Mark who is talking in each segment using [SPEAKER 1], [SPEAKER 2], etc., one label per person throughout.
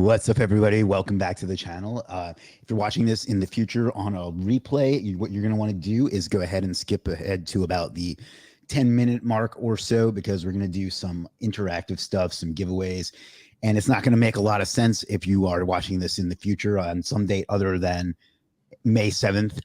[SPEAKER 1] What's up, everybody? Welcome back to the channel. If you're watching this in the future on a replay, what you're going to want to do is go ahead and skip ahead to about the 10-minute mark or so, because we're going to do some interactive stuff, some giveaways, and it's not going to make a lot of sense if you are watching this in the future on some date other than May 7th.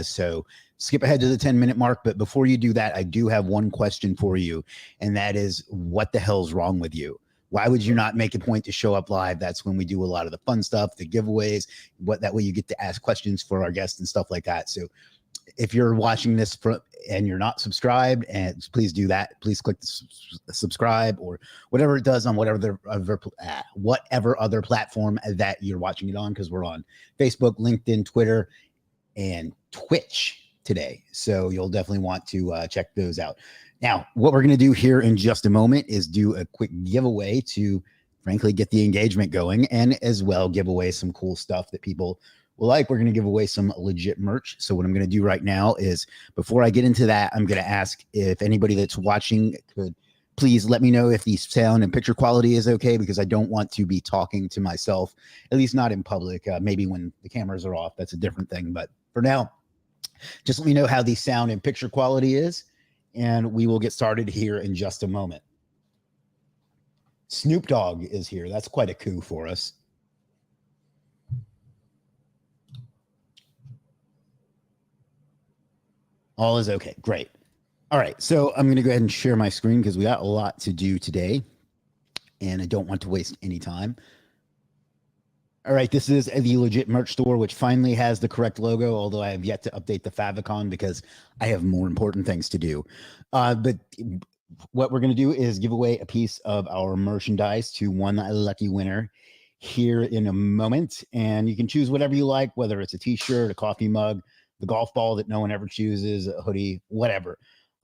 [SPEAKER 1] So skip ahead to the 10-minute mark. But before you do that, I do have one question for you, and that is, what the hell's wrong with you? Why would you not make a point to show up live? That's when we do a lot of the fun stuff, the giveaways. That way you get to ask questions for our guests and stuff like that. So if you're watching this and you're not subscribed, and please do that. Please click the subscribe or whatever it does on whatever other platform that you're watching it on, because we're on Facebook, LinkedIn, Twitter, and Twitch today. So you'll definitely want to check those out. Now, what we're going to do here in just a moment is do a quick giveaway to, frankly, get the engagement going, and as well give away some cool stuff that people will like. We're going to give away some legit merch. So what I'm going to do right now is, before I get into that, I'm going to ask if anybody that's watching could please let me know if the sound and picture quality is okay, because I don't want to be talking to myself, at least not in public. Maybe when the cameras are off, that's a different thing. But for now, just let me know how the sound and picture quality is, and we will get started here in just a moment. Snoop Dogg is here. That's quite a coup for us. All is okay. Great. All right. So I'm going to go ahead and share my screen because we got a lot to do today, and I don't want to waste any time. All right, this is the legit merch store, which finally has the correct logo, although I have yet to update the favicon because I have more important things to do. But what we're going to do is give away a piece of our merchandise to one lucky winner here in a moment. And you can choose whatever you like, whether it's a t-shirt, a coffee mug, the golf ball that no one ever chooses, a hoodie, whatever.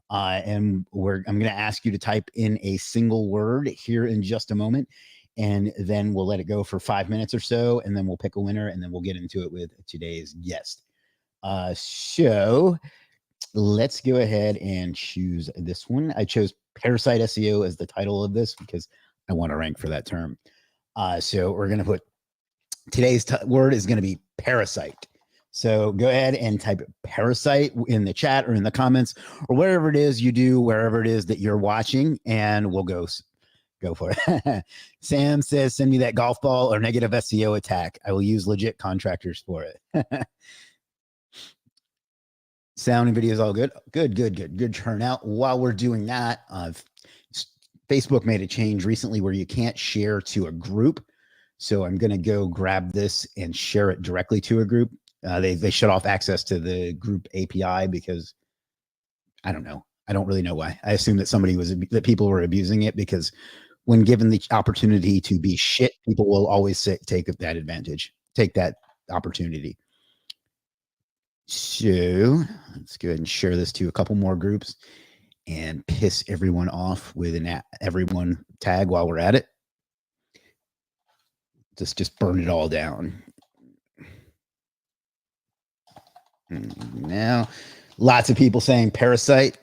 [SPEAKER 1] And I'm going to ask you to type in a single word here in just a moment, and then we'll let it go for 5 minutes or so, and then we'll pick a winner, and then we'll get into it with today's guest. So let's go ahead and choose this one. I chose Parasite SEO as the title of this because I want to rank for that term. So we're going to put today's word is going to be parasite. So go ahead and type parasite in the chat or in the comments or wherever it is you do, wherever it is that you're watching, and we'll go for it. Sam says, send me that golf ball or negative SEO attack. I will use legit contractors for it. Sound and video is all good. Good turnout. While we're doing that, Facebook made a change recently where you can't share to a group. So I'm going to go grab this and share it directly to a group. They shut off access to the group API because I don't know. I don't really know why. I assume that people were abusing it, because when given the opportunity to be shit, people will always take that advantage, take that opportunity. So let's go ahead and share this to a couple more groups and piss everyone off with an everyone tag while we're at it. Just burn it all down. Now, lots of people saying parasite.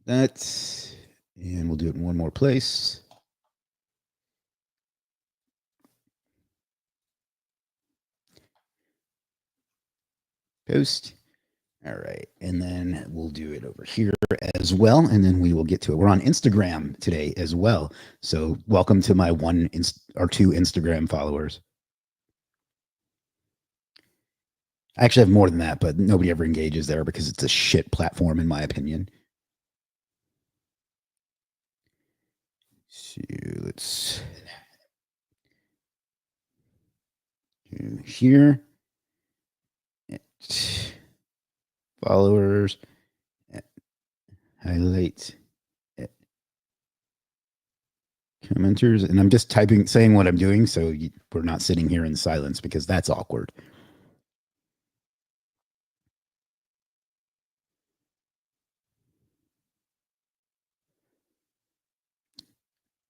[SPEAKER 1] And we'll do it in one more place. Post. All right. And then we'll do it over here as well. And then we will get to it. We're on Instagram today as well. So welcome to my 1 or 2 Instagram followers. I actually have more than that, but nobody ever engages there because it's a shit platform, in my opinion. So let's do here. Followers. Highlight. Commenters. And I'm just saying what I'm doing, so we're not sitting here in silence, because that's awkward.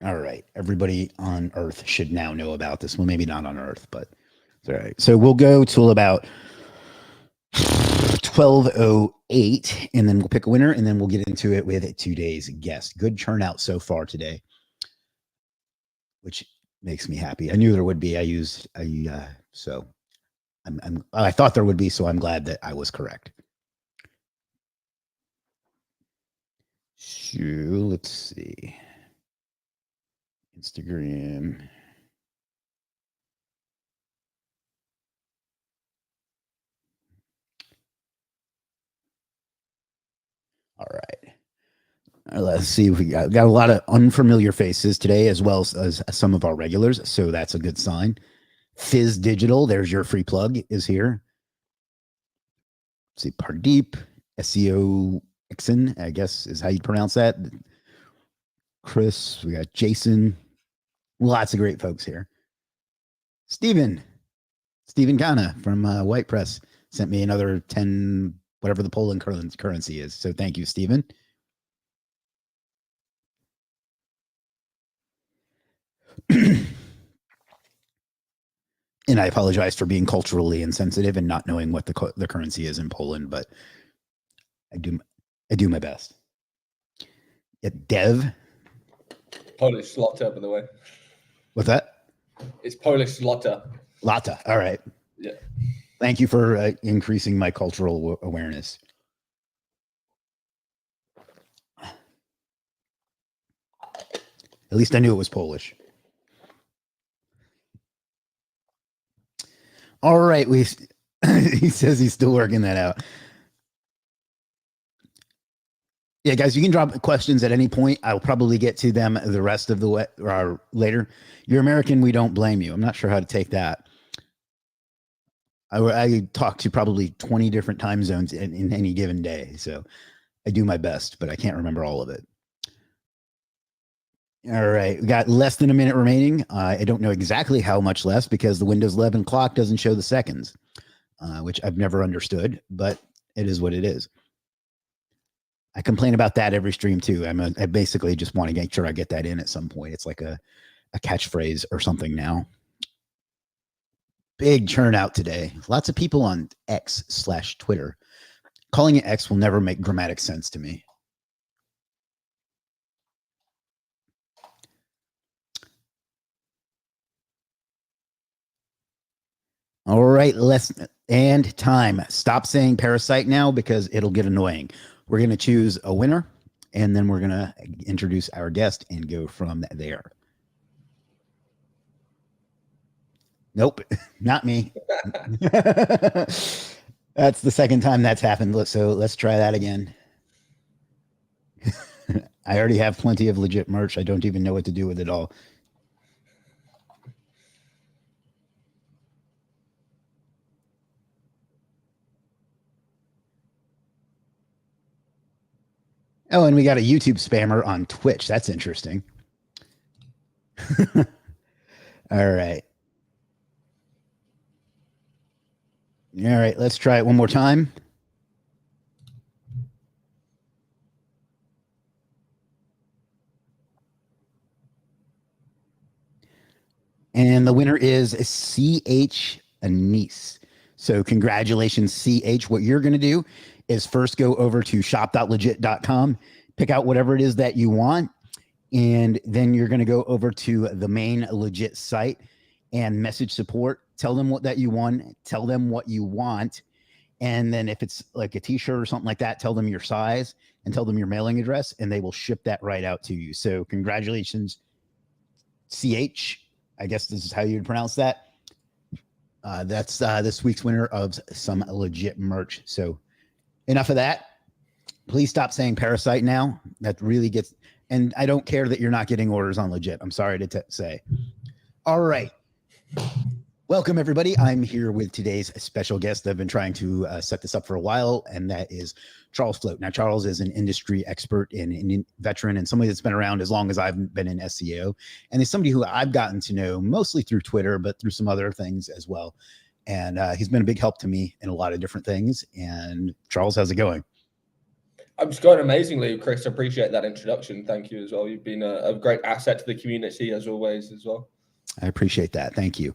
[SPEAKER 1] All right. Everybody on Earth should now know about this. Well, maybe not on Earth, but it's all right. So we'll go till about 12:08, and then we'll pick a winner, and then we'll get into it with today's guest. Good turnout so far today, which makes me happy. I knew there would be. So I thought there would be, so I'm glad that I was correct. So let's see. Instagram. All right. Let's see. We got a lot of unfamiliar faces today, as well as some of our regulars. So that's a good sign. Fizz Digital, there's your free plug, is here. Let's see, Pardeep, SEO Exon, I guess is how you pronounce that. Chris, we got Jason. Lots of great folks here. Stephen Kana from White Press sent me another 10, whatever the Poland currency is. So thank you, Stephen. And I apologize for being culturally insensitive and not knowing what the currency is in Poland, but I do my best. Dev.
[SPEAKER 2] Polish zloty, by the way.
[SPEAKER 1] What's that?
[SPEAKER 2] It's Polish zloty.
[SPEAKER 1] Lata. All right.
[SPEAKER 2] Yeah.
[SPEAKER 1] Thank you for increasing my cultural awareness. At least I knew it was Polish. All right. He says he's still working that out. Yeah, guys, you can drop questions at any point. I'll probably get to them the rest of the or later. You're American. We don't blame you. I'm not sure how to take that. I talk to probably 20 different time zones in any given day. So I do my best, but I can't remember all of it. All right. We got less than a minute remaining. I don't know exactly how much less because the Windows 11 clock doesn't show the seconds, which I've never understood, but it is what it is. I complain about that every stream too. I basically just want to make sure I get that in at some point. It's like a catchphrase or something now. Big turnout today. Lots of people on X/Twitter. Calling it X will never make grammatic sense to me. All right, and time. Stop saying Parasite now because it'll get annoying. We're going to choose a winner, and then we're going to introduce our guest and go from there. Nope, not me. That's the second time that's happened. So let's try that again. I already have plenty of legit merch. I don't even know what to do with it all. Oh, and we got a YouTube spammer on Twitch. That's interesting. All right. All right, let's try it one more time. And the winner is CH Anise. So congratulations, CH. What you're going to do is first go over to shop.legit.com, pick out whatever it is that you want, and then you're going to go over to the main Legit site and message support. Tell them what you want. Tell them what you want. And then if it's like a t-shirt or something like that, tell them your size and tell them your mailing address, and they will ship that right out to you. So congratulations, CH. I guess this is how you'd pronounce that. That's this week's winner of some legit merch. So enough of that. Please stop saying Parasite now. That really gets, and I don't care that you're not getting orders on Legit. I'm sorry to say. All right. Welcome, everybody. I'm here with today's special guest. I've been trying to set this up for a while, and that is Charles Floate. Now, Charles is an industry expert and veteran and somebody that's been around as long as I've been in SEO. And he's somebody who I've gotten to know mostly through Twitter, but through some other things as well. And he's been a big help to me in a lot of different things. And Charles, how's it going?
[SPEAKER 2] It's going amazingly, Chris. I appreciate that introduction. Thank you as well. You've been a great asset to the community as always as well.
[SPEAKER 1] I appreciate that. Thank you.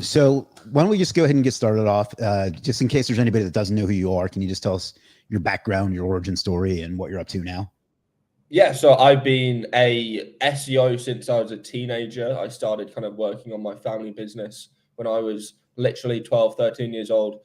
[SPEAKER 1] So why don't we just go ahead and get started off? Just in case there's anybody that doesn't know who you are, can you just tell us your background, your origin story, and what you're up to now?
[SPEAKER 2] Yeah, so I've been a SEO since I was a teenager. I started kind of working on my family business when I was literally 12, 13 years old,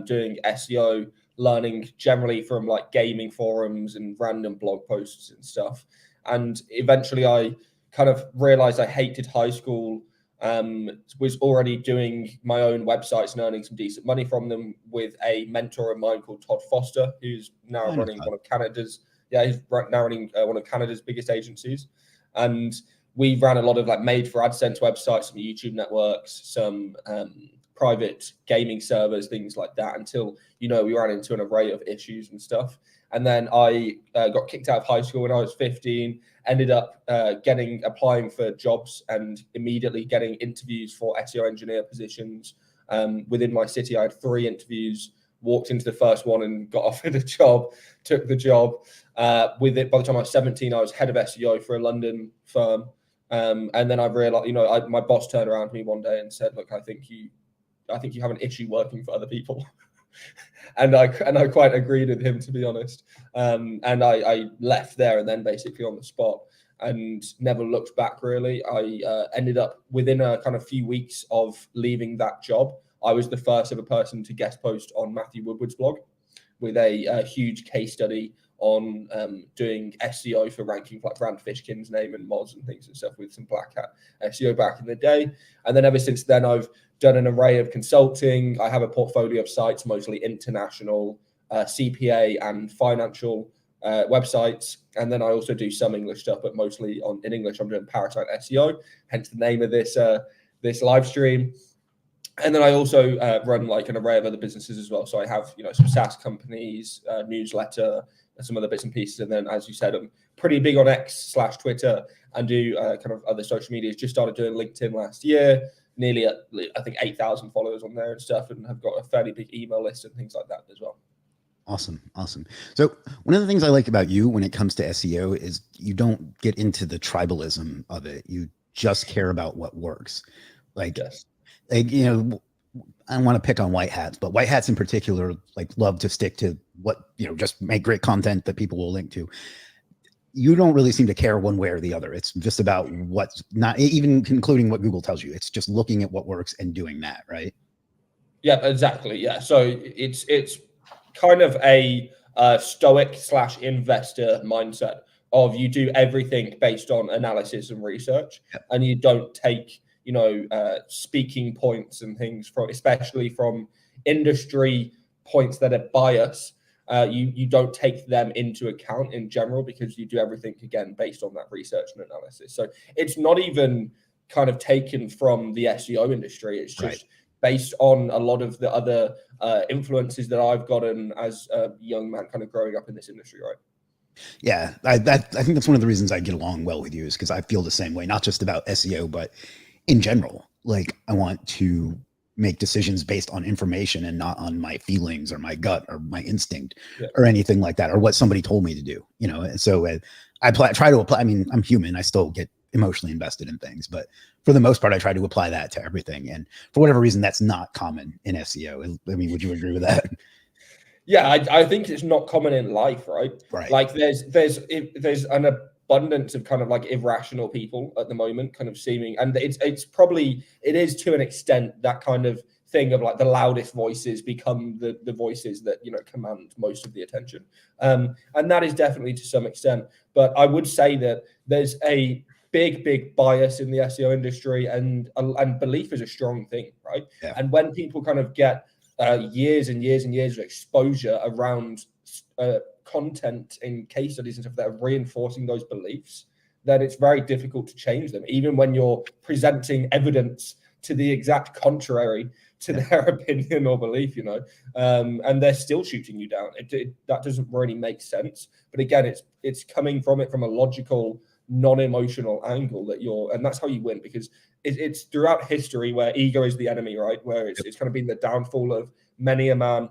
[SPEAKER 2] doing SEO, learning generally from like gaming forums and random blog posts and stuff. And eventually I kind of realized I hated high school, was already doing my own websites and earning some decent money from them with a mentor of mine called Todd Foster, who's now running one of Canada's he's right now running one of Canada's biggest agencies. And we ran a lot of like made for AdSense websites, some YouTube networks, some private gaming servers, things like that, until, we ran into an array of issues and stuff. And then I got kicked out of high school when I was 15, ended up applying for jobs and immediately getting interviews for SEO engineer positions within my city. I had 3 interviews, walked into the first one and got offered a job, took the job. With it, by the time I was 17, I was head of SEO for a London firm. And then I realized, my boss turned around to me one day and said, "Look, I think you have an issue working for other people." and I quite agreed with him, to be honest. And I left there and then basically on the spot and never looked back really. I ended up within a kind of few weeks of leaving that job, I was the first ever person to guest post on Matthew Woodward's blog with a huge case study on doing SEO for ranking for like Brand Fishkin's name and mods and things and stuff with some black hat SEO back in the day. And then ever since then, I've done an array of consulting. I have a portfolio of sites, mostly international, CPA and financial websites. And then I also do some English stuff, but mostly in English. I'm doing Parasite SEO, hence the name of this live stream. And then I also run like an array of other businesses as well. So I have, some SaaS companies, newsletter, some other bits and pieces. And then, as you said, I'm pretty big on X/Twitter and do kind of other social medias. Just started doing LinkedIn last year, nearly I think 8,000 followers on there and stuff, and have got a fairly big email list and things like that as well.
[SPEAKER 1] Awesome. So one of the things I like about you when it comes to SEO is you don't get into the tribalism of it. You just care about what works.
[SPEAKER 2] Yes.
[SPEAKER 1] I don't want to pick on white hats, but white hats in particular, love to stick to what, just make great content that people will link to. You don't really seem to care one way or the other. It's just about what's not, even including what Google tells you. It's just looking at what works and doing that, right?
[SPEAKER 2] Yeah, exactly. Yeah. So it's kind of a stoic/investor mindset of you do everything based on analysis and research, and you don't take speaking points and things especially from industry points that are biased. You don't take them into account in general because you do everything again based on that research and analysis. So it's not even kind of taken from the SEO industry. It's just based on a lot of the other influences that I've gotten as a young man kind of growing up in this industry, right?
[SPEAKER 1] Yeah, I think that's one of the reasons I get along well with you is because I feel the same way, not just about SEO, but in general. I want to make decisions based on information and not on my feelings or my gut or my instinct or anything like that, or what somebody told me to do, And so I try to apply. I mean, I'm human. I still get emotionally invested in things, but for the most part, I try to apply that to everything. And for whatever reason, that's not common in SEO. I mean, would you agree with that?
[SPEAKER 2] Yeah, I think it's not common in life, right? Like there's an abundance of kind of like irrational people at the moment, kind of seeming, and it is to an extent that kind of thing of like the loudest voices become the voices that command most of the attention, and that is definitely to some extent. But I would say that there's a big bias in the SEO industry, and belief is a strong thing, right?
[SPEAKER 1] Yeah.
[SPEAKER 2] And when people kind of get years and years and years of exposure around content and case studies and stuff that are reinforcing those beliefs, then it's very difficult to change them, even when you're presenting evidence to the exact contrary to their opinion or belief, and they're still shooting you down. That doesn't really make sense. But again, it's coming from a logical, non-emotional angle and that's how you win, because it's throughout history where ego is the enemy, right? Where it's kind of been the downfall of many a man.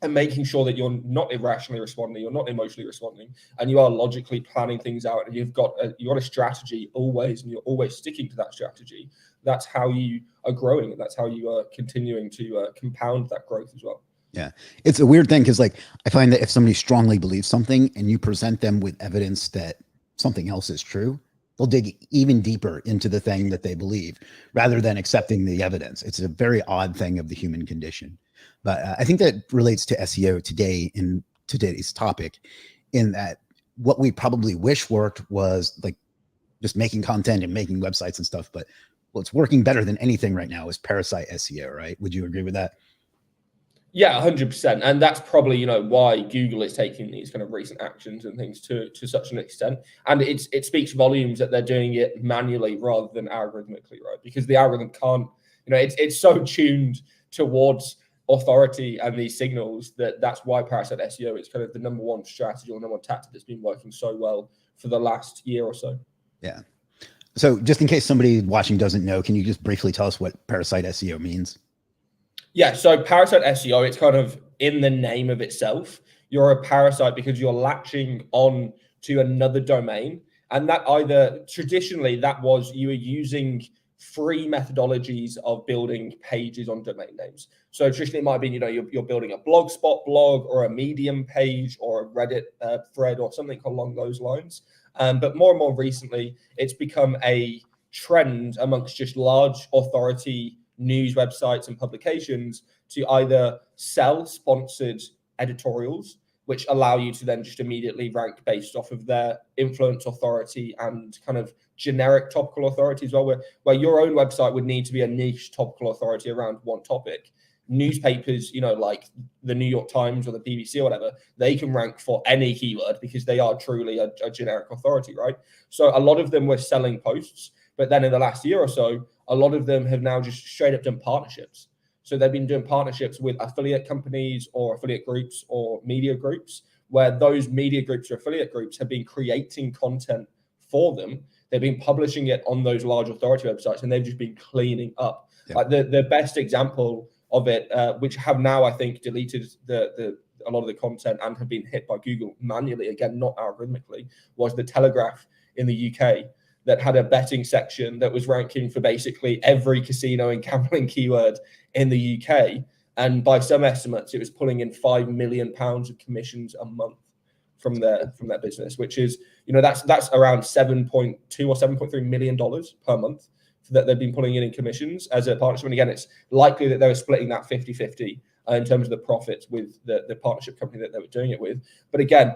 [SPEAKER 2] and making sure that you're not irrationally responding, you're not emotionally responding, and you are logically planning things out, and you've got a strategy always, and you're always sticking to that strategy. That's how you are growing, and that's how you are continuing to compound that growth as well.
[SPEAKER 1] Yeah, it's a weird thing because, like, I find that if somebody strongly believes something and you present them with evidence that something else is true, they'll dig even deeper into the thing that they believe rather than accepting the evidence. It's a very odd thing of the human condition. But I think that relates to SEO today in today's topic, in that what we probably wish worked was like just making content and making websites and stuff. But what's working better than anything right now is Parasite SEO, right? Would you agree with that?
[SPEAKER 2] Yeah, 100%. And that's probably, why Google is taking these kind of recent actions and things to such an extent. And it speaks volumes that they're doing it manually rather than algorithmically, right? Because the algorithm can't, it's so tuned towards authority and these signals that's why Parasite SEO is kind of the number one strategy or number one tactic that's been working so well for the last year or so.
[SPEAKER 1] Yeah. So just in case somebody watching doesn't know, can you just briefly tell us what Parasite SEO means?
[SPEAKER 2] Yeah, so Parasite SEO, it's kind of in the name of itself. You're a parasite because you're latching on to another domain. And that either traditionally that was you were using free methodologies of building pages on domain names. So traditionally it might be, you're building a Blogspot blog or a Medium page or a Reddit thread or something along those lines. But more and more recently, it's become a trend amongst just large authority news websites and publications to either sell sponsored editorials, which allow you to then just immediately rank based off of their influence, authority, and kind of generic topical authority as well, where your own website would need to be a niche topical authority around one topic. Newspapers, like the New York Times or the BBC or whatever, they can rank for any keyword because they are truly a generic authority, right? So a lot of them were selling posts, but then in the last year or so, a lot of them have now just straight up done partnerships. So they've been doing partnerships with affiliate companies or affiliate groups or media groups, where those media groups or affiliate groups have been creating content for them. They've been publishing it on those large authority websites, and they've just been cleaning up. Yeah. Like the best example of it, which have now, I think, deleted a lot of the content and have been hit by Google manually, again, not algorithmically, was the Telegraph in the UK. That had a betting section that was ranking for basically every casino and gambling keyword in the UK. And by some estimates, it was pulling in £5 million of commissions a month from their business, which is, that's around $7.2 or $7.3 million per month that they've been pulling in commissions as a partnership. And again, it's likely that they were splitting that 50-50 in terms of the profits with the partnership company that they were doing it with. But again,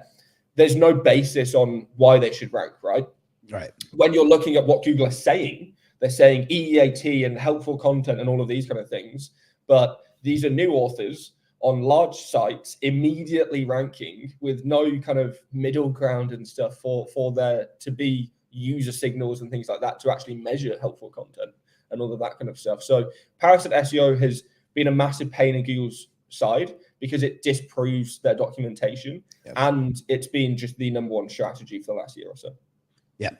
[SPEAKER 2] there's no basis on why they should rank, right?
[SPEAKER 1] Right.
[SPEAKER 2] When you're looking at what Google is saying, they're saying EEAT and helpful content and all of these kind of things. But these are new authors on large sites immediately ranking with no kind of middle ground and stuff for there to be user signals and things like that to actually measure helpful content and all of that kind of stuff. So Parasite SEO has been a massive pain in Google's side because it disproves their documentation. Yep. And it's been just the number one strategy for the last year or so.
[SPEAKER 1] Yeah.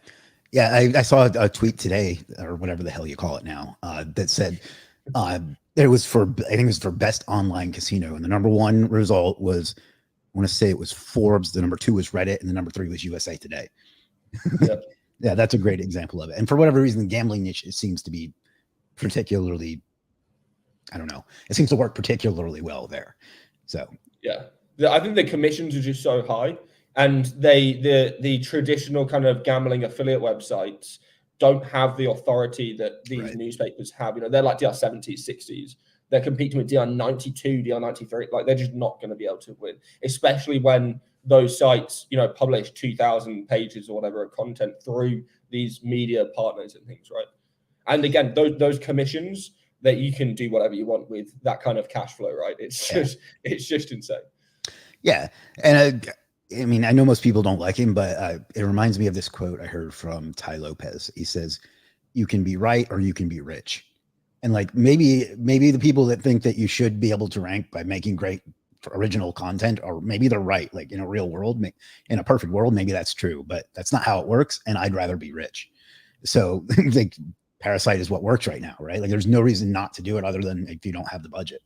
[SPEAKER 1] Yeah. I saw a tweet today or whatever the hell you call it now, that said, it was for best online casino. And the number one result was, I want to say it was Forbes. The number two was Reddit. And the number three was USA Today. Yep. Yeah. That's a great example of it. And for whatever reason, the gambling niche, it seems to be particularly, I don't know, it seems to work particularly well there. So, yeah,
[SPEAKER 2] I think the commissions are just so high. And the traditional kind of gambling affiliate websites don't have the authority that these newspapers have. They're like DR70s, 60s. They're competing with DR92, DR93. Like, they're just not going to be able to win, especially when those sites, publish 2,000 pages or whatever of content through these media partners and things, right? And again, those commissions, that you can do whatever you want with that kind of cash flow, right? It's just insane.
[SPEAKER 1] Yeah, and I mean, I know most people don't like him, but it reminds me of this quote I heard from Tai Lopez. He says, "You can be right or you can be rich." And like, maybe the people that think that you should be able to rank by making great original content, or maybe they're right. Like, in a real world, in a perfect world, maybe that's true, but that's not how it works. And I'd rather be rich. So like, Parasite is what works right now, right? Like, there's no reason not to do it other than if you don't have the budget.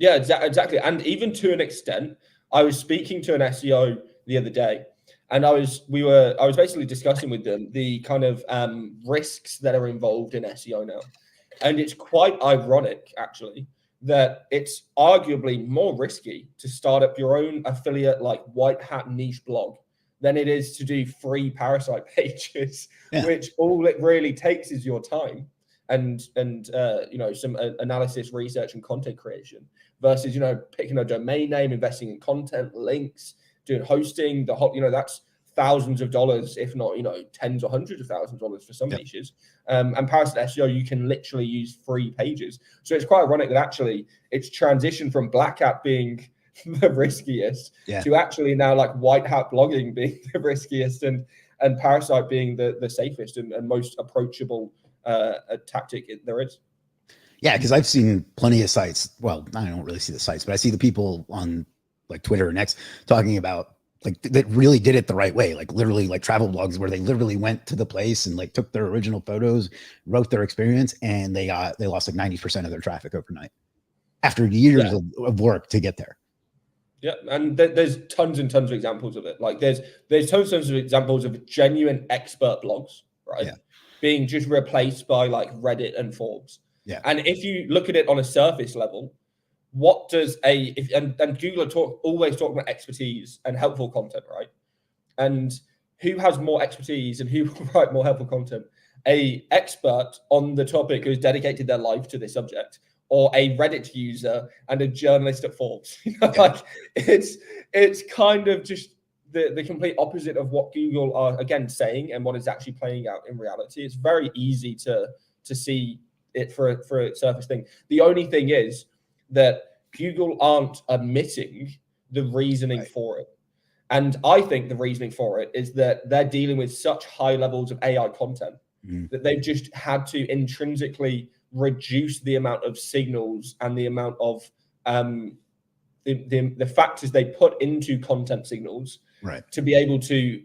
[SPEAKER 2] Yeah, exactly. And even to an extent, I was speaking to an SEO the other day, and I was basically discussing with them the kind of risks that are involved in SEO now. And it's quite ironic, actually, that it's arguably more risky to start up your own affiliate, like white hat niche blog, than it is to do free Parasite pages,
[SPEAKER 1] Yeah.
[SPEAKER 2] which all it really takes is your time and some analysis, research, and content creation, versus picking a domain name, investing in content, links, doing hosting, that's thousands of dollars, if not tens or hundreds of thousands of dollars for some niches. And Parasite SEO, you can literally use free pages. So it's quite ironic that actually it's transitioned from black hat being the riskiest to actually now like white hat blogging being the riskiest, and Parasite being the safest and most approachable tactic there is.
[SPEAKER 1] Yeah, because I've seen plenty of sites. Well, I don't really see the sites, but I see the people on like Twitter and X talking about like that really did it the right way, like literally like travel blogs where they literally went to the place and like took their original photos, wrote their experience, and they lost like 90% of their traffic overnight after years of work to get there.
[SPEAKER 2] Yeah, and there's tons and tons of examples of it. Like there's tons of examples of genuine expert blogs, right? Yeah. Being just replaced by like Reddit and Forbes.
[SPEAKER 1] Yeah.
[SPEAKER 2] And if you look at it on a surface level, what does and Google always talk about expertise and helpful content, right? And who has more expertise and who will write more helpful content? A expert on the topic who's dedicated their life to this subject, or a Reddit user and a journalist at Forbes. Like it's kind of just the complete opposite of what Google are again saying and what is actually playing out in reality. It's very easy to see it for a surface thing. The only thing is that Google aren't admitting the reasoning for it. And I think the reasoning for it is that they're dealing with such high levels of AI content that they've just had to intrinsically reduce the amount of signals and the amount of the factors they put into content signals to be able to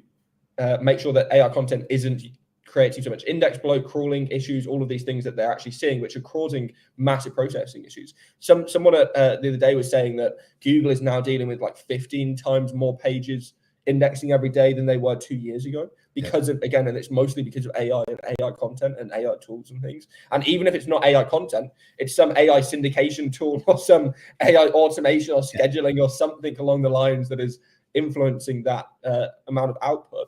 [SPEAKER 2] make sure that AI content isn't creating so much index bloat, crawling issues, all of these things that they're actually seeing, which are causing massive processing issues. Someone the other day was saying that Google is now dealing with like 15 times more pages indexing every day than they were 2 years ago because of, again, and it's mostly because of AI and AI content and AI tools and things. And even if it's not AI content, it's some AI syndication tool or some AI automation or scheduling or something along the lines that is influencing that amount of output.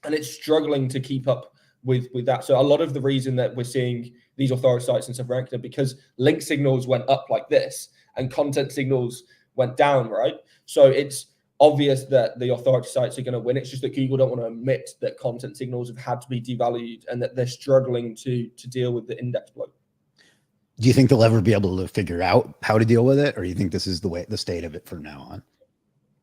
[SPEAKER 2] And it's struggling to keep up with that. So a lot of the reason that we're seeing these authority sites and stuff ranked are because link signals went up like this and content signals went down, right? So it's obvious that the authority sites are going to win. It's just that Google don't want to admit that content signals have had to be devalued and that they're struggling to deal with the index bloat.
[SPEAKER 1] Do you think they'll ever be able to figure out how to deal with it, or do you think this is the state of it from now on?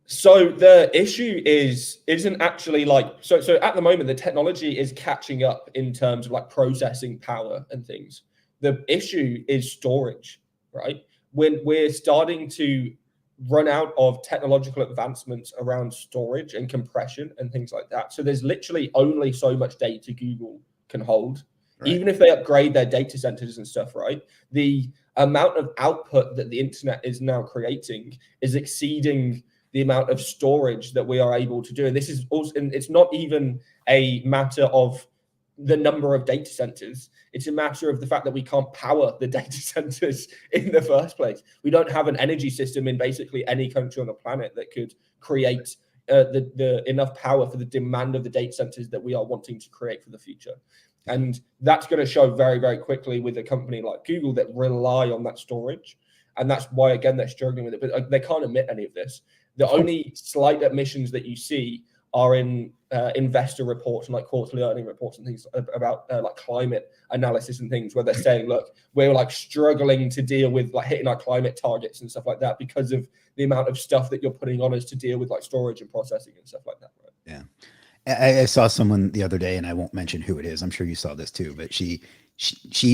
[SPEAKER 2] So the issue isn't actually like so at the moment the technology is catching up in terms of like processing power and things. The issue is storage, right? When we're starting to run out of technological advancements around storage and compression and things like that. So there's literally only so much data Google can hold. Right. Even if they upgrade their data centers and stuff, right? The amount of output that the internet is now creating is exceeding the amount of storage that we are able to do. And this is also, and it's not even a matter of the number of data centers. It's a matter of the fact that we can't power the data centers in the first place. We don't have an energy system in basically any country on the planet that could create the enough power for the demand of the data centers that we are wanting to create for the future. And that's going to show very, very quickly with a company like Google that rely on that storage. And that's why, again, they're struggling with it. But they can't admit any of this. The only slight admissions that you see are in investor reports and like quarterly earning reports and things about like climate analysis and things where they're saying, look, we're like struggling to deal with like hitting our climate targets and stuff like that because of the amount of stuff that you're putting on us to deal with like storage and processing and stuff like that. Right?
[SPEAKER 1] Yeah. I saw someone the other day, and I won't mention who it is. I'm sure you saw this too, but she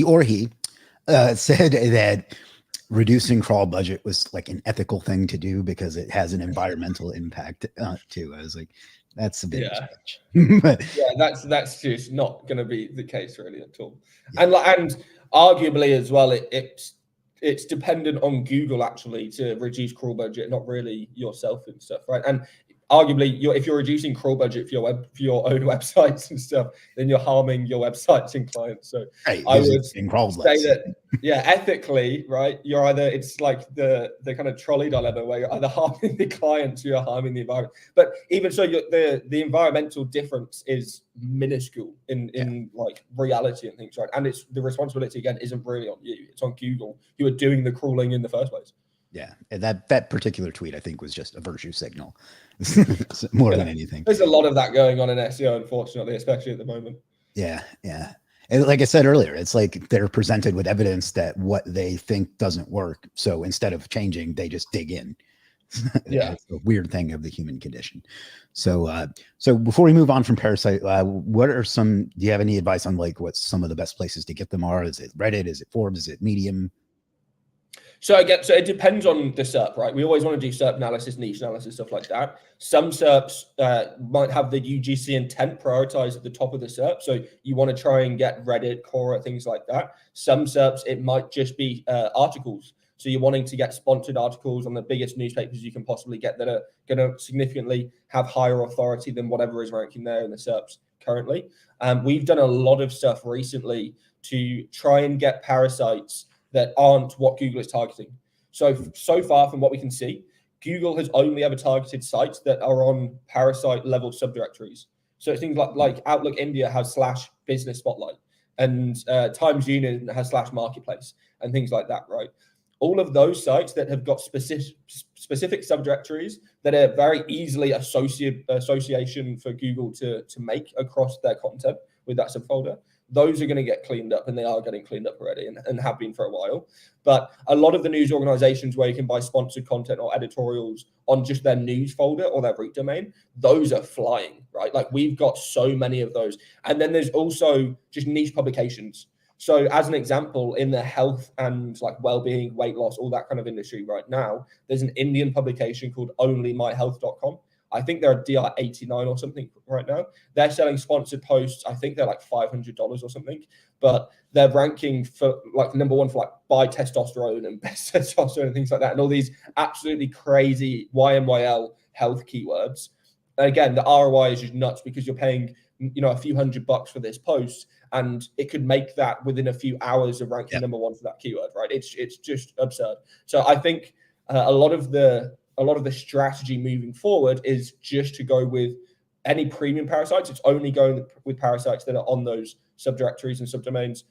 [SPEAKER 1] or he said that reducing crawl budget was like an ethical thing to do because it has an environmental impact too. I was like, that's a bit much.
[SPEAKER 2] Yeah, that's just not going to be the case really at all. Yeah. And arguably as well, it's it's dependent on Google actually to reduce crawl budget, not really yourself and stuff, right? And arguably, if you're reducing crawl budget for your own websites and stuff, then you're harming your websites and clients. So I would say that, yeah, ethically, right, you're either, it's like the kind of trolley dilemma where you're either harming the clients or you're harming the environment. But even so, the environmental difference is minuscule in like reality and things, right? And it's the responsibility again isn't really on you; it's on Google, who are doing the crawling in the first place.
[SPEAKER 1] Yeah, and that particular tweet I think was just a virtue signal more than anything.
[SPEAKER 2] There's a lot of that going on in SEO, unfortunately, especially at the moment.
[SPEAKER 1] Yeah. And like I said earlier, it's like they're presented with evidence that what they think doesn't work. So instead of changing, they just dig in.
[SPEAKER 2] Yeah,
[SPEAKER 1] it's a weird thing of the human condition. So so before we move on from Parasite, what are do you have any advice on like what some of the best places to get them are? Is it Reddit? Is it Forbes? Is it Medium?
[SPEAKER 2] So it depends on the SERP, right? We always want to do SERP analysis, niche analysis, stuff like that. Some SERPs might have the UGC intent prioritized at the top of the SERP. So you want to try and get Reddit, Quora, things like that. Some SERPs, it might just be articles. So you're wanting to get sponsored articles on the biggest newspapers you can possibly get that are going to significantly have higher authority than whatever is ranking there in the SERPs currently. We've done a lot of stuff recently to try and get parasites that aren't what Google is targeting. So far from what we can see, Google has only ever targeted sites that are on parasite level subdirectories. So it's things like Outlook India has /business spotlight, and Times Union has /marketplace and things like that, right? All of those sites that have got specific subdirectories that are very easily association for Google to make across their content with that subfolder, those are going to get cleaned up, and they are getting cleaned up already and have been for a while. But a lot of the news organizations where you can buy sponsored content or editorials on just their news folder or their root domain, those are flying, right? Like we've got so many of those. And then there's also just niche publications. So as an example, in the health and like well-being, weight loss, all that kind of industry right now, there's an Indian publication called onlymyhealth.com. I think they're a DR 89 or something right now. They're selling sponsored posts. I think they're like $500 or something, but they're ranking for like number one for like buy testosterone and best testosterone and things like that. And all these absolutely crazy YMYL health keywords. And again, the ROI is just nuts because you're paying, a few $100 for this post, and it could make that within a few hours of ranking number one for that keyword, right? It's just absurd. So I think a lot of the strategy moving forward is just to go with any premium parasites. It's only going with parasites that are on those subdirectories and subdomains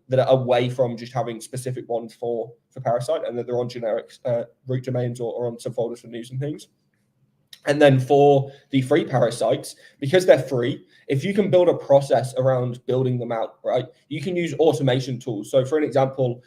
[SPEAKER 2] that are away from just having specific ones for parasite, and that they're on generic root domains or on subfolders for news and things. And then for the free parasites, because they're free, if you can build a process around building them out, right, you can use automation tools. So for an example,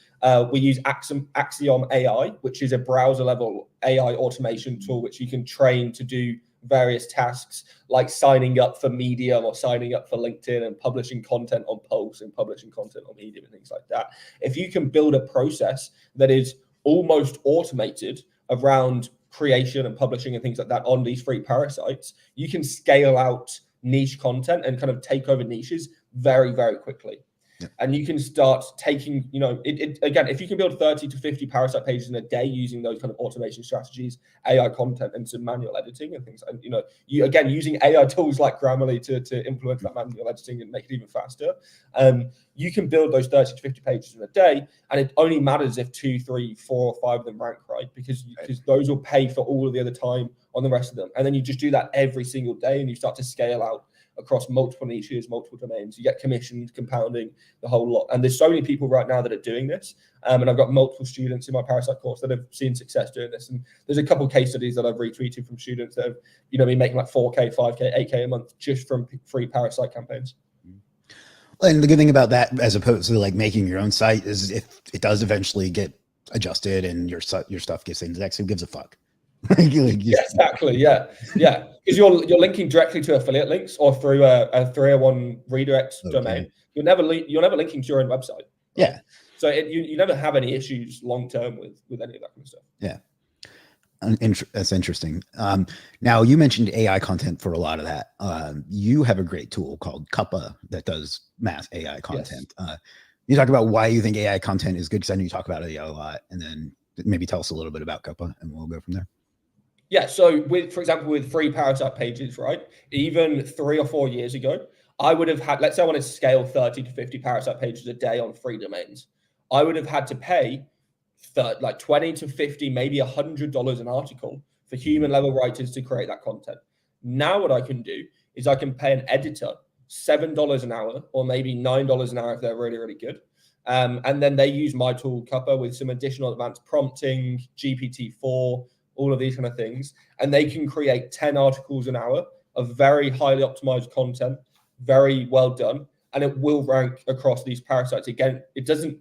[SPEAKER 2] we use Axiom AI, which is a browser level AI automation tool, which you can train to do various tasks like signing up for Medium or signing up for LinkedIn and publishing content on Pulse and publishing content on Medium and things like that. If you can build a process that is almost automated around creation and publishing and things like that on these free parasites, you can scale out niche content and kind of take over niches very, very quickly. Yeah. And you can start taking, again, if you can build 30 to 50 parasite pages in a day using those kind of automation strategies, AI content, and some manual editing and things, and you again using AI tools like Grammarly to implement that manual editing and make it even faster. You can build those 30 to 50 pages in a day, and it only matters if 2, 3, 4, or 5 of them rank, right? Because those will pay for all of the other time on the rest of them. And then you just do that every single day, and you start to scale out across multiple niches, multiple domains. You get commissioned, compounding, the whole lot. And there's so many people right now that are doing this. And I've got multiple students in my parasite course that have seen success doing this. And there's a couple of case studies that I've retweeted from students that have, been making like 4K, 5K, 8K a month just from free parasite campaigns.
[SPEAKER 1] And the good thing about that, as opposed to like making your own site, is if it does eventually get adjusted and your stuff gets indexed, who gives a fuck?
[SPEAKER 2] Yeah, exactly. Yeah. Because you're linking directly to affiliate links or through a 301 redirect domain. You're never linking to your own website. Right?
[SPEAKER 1] Yeah.
[SPEAKER 2] So you never have any issues long term with any of that kind of stuff.
[SPEAKER 1] Yeah. That's interesting. Now you mentioned AI content for a lot of that. You have a great tool called Cuppa that does mass AI content. Yes. You talk about why you think AI content is good, because I know you talk about it a lot, and then maybe tell us a little bit about Cuppa, and we'll go from there.
[SPEAKER 2] Yeah. So for example, with free Parasite pages, right? Even 3 or 4 years ago, I would have had, let's say I want to scale 30 to 50 Parasite pages a day on free domains. I would have had to pay like 20 to 50, maybe $100 an article for human level writers to create that content. Now what I can do is I can pay an editor $7 an hour, or maybe $9 an hour if they're really, really good. And then they use my tool Cuppa with some additional advanced prompting, GPT-4, all of these kind of things. And they can create 10 articles an hour of very highly optimized content, very well done. And it will rank across these parasites. Again, it doesn't,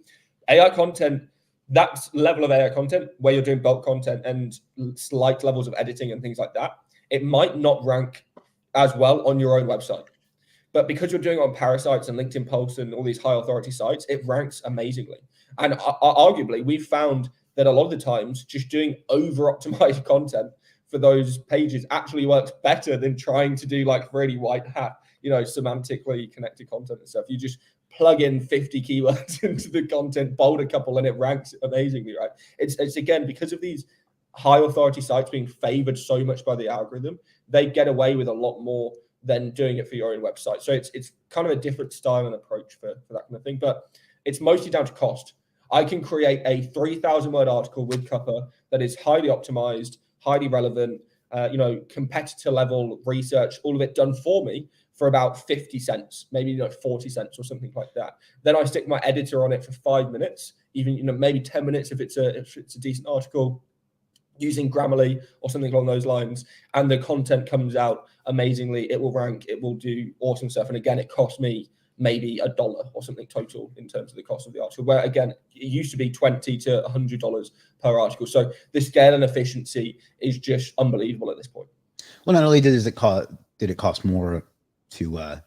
[SPEAKER 2] AI content, that level of AI content where you're doing bulk content and slight levels of editing and things like that, it might not rank as well on your own website. But because you're doing it on Parasites and LinkedIn Post and all these high authority sites, it ranks amazingly. And arguably, we've found that a lot of the times just doing over-optimized content for those pages actually works better than trying to do like really white hat, semantically connected content and stuff. You just plug in 50 keywords into the content, bold a couple, and it ranks amazingly, right? It's again, because of these high authority sites being favored so much by the algorithm, they get away with a lot more than doing it for your own website. So it's kind of a different style and approach for that kind of thing, but it's mostly down to cost. I can create a 3,000 word article with Cuppa that is highly optimized, highly relevant, competitor level research, all of it done for me for about 50 cents, maybe 40 cents or something like that. Then I stick my editor on it for 5 minutes, even maybe 10 minutes if it's a decent article, using Grammarly or something along those lines, and the content comes out amazingly. It will rank, it will do awesome stuff. And again, it cost me maybe $1 or something total in terms of the cost of the article, where again, it used to be $20 to $100 per article. So the scale and efficiency is just unbelievable at this point.
[SPEAKER 1] Well, not only did it cost more to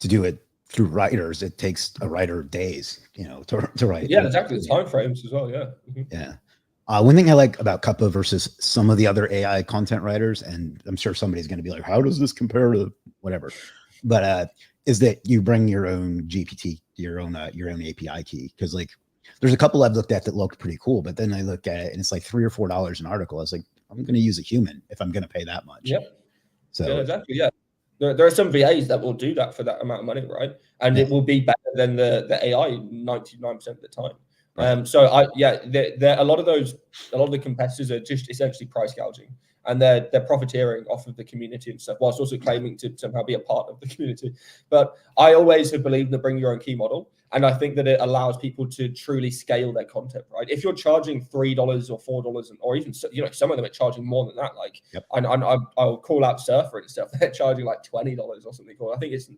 [SPEAKER 1] do it through writers, it takes a writer days, to write.
[SPEAKER 2] Yeah, exactly. The time frames as well. Yeah. Mm-hmm.
[SPEAKER 1] Yeah. One thing I like about Cuppa versus some of the other AI content writers, and I'm sure somebody's going to be like, how does this compare to whatever? But is that you bring your own GPT, your own API key. Because like there's a couple I've looked at that looked pretty cool, but then I look at it and it's like $3 or $4 an article. I was like, I'm going to use a human if I'm going to pay that much.
[SPEAKER 2] Yep.
[SPEAKER 1] So
[SPEAKER 2] yeah, exactly. Yeah. There are some VAs that will do that for that amount of money, right? And it will be better than the AI 99% of the time. Right. So a lot of the competitors are just essentially price gouging, and they're profiteering off of the community and stuff, whilst also claiming to somehow be a part of the community. But I always have believed in the bring your own key model, and I think that it allows people to truly scale their content. Right? If you're charging $3 or $4, or even some of them are charging more than that. Like, yep. I'll call out Surfer and stuff. They're charging like $20 or something. I think it's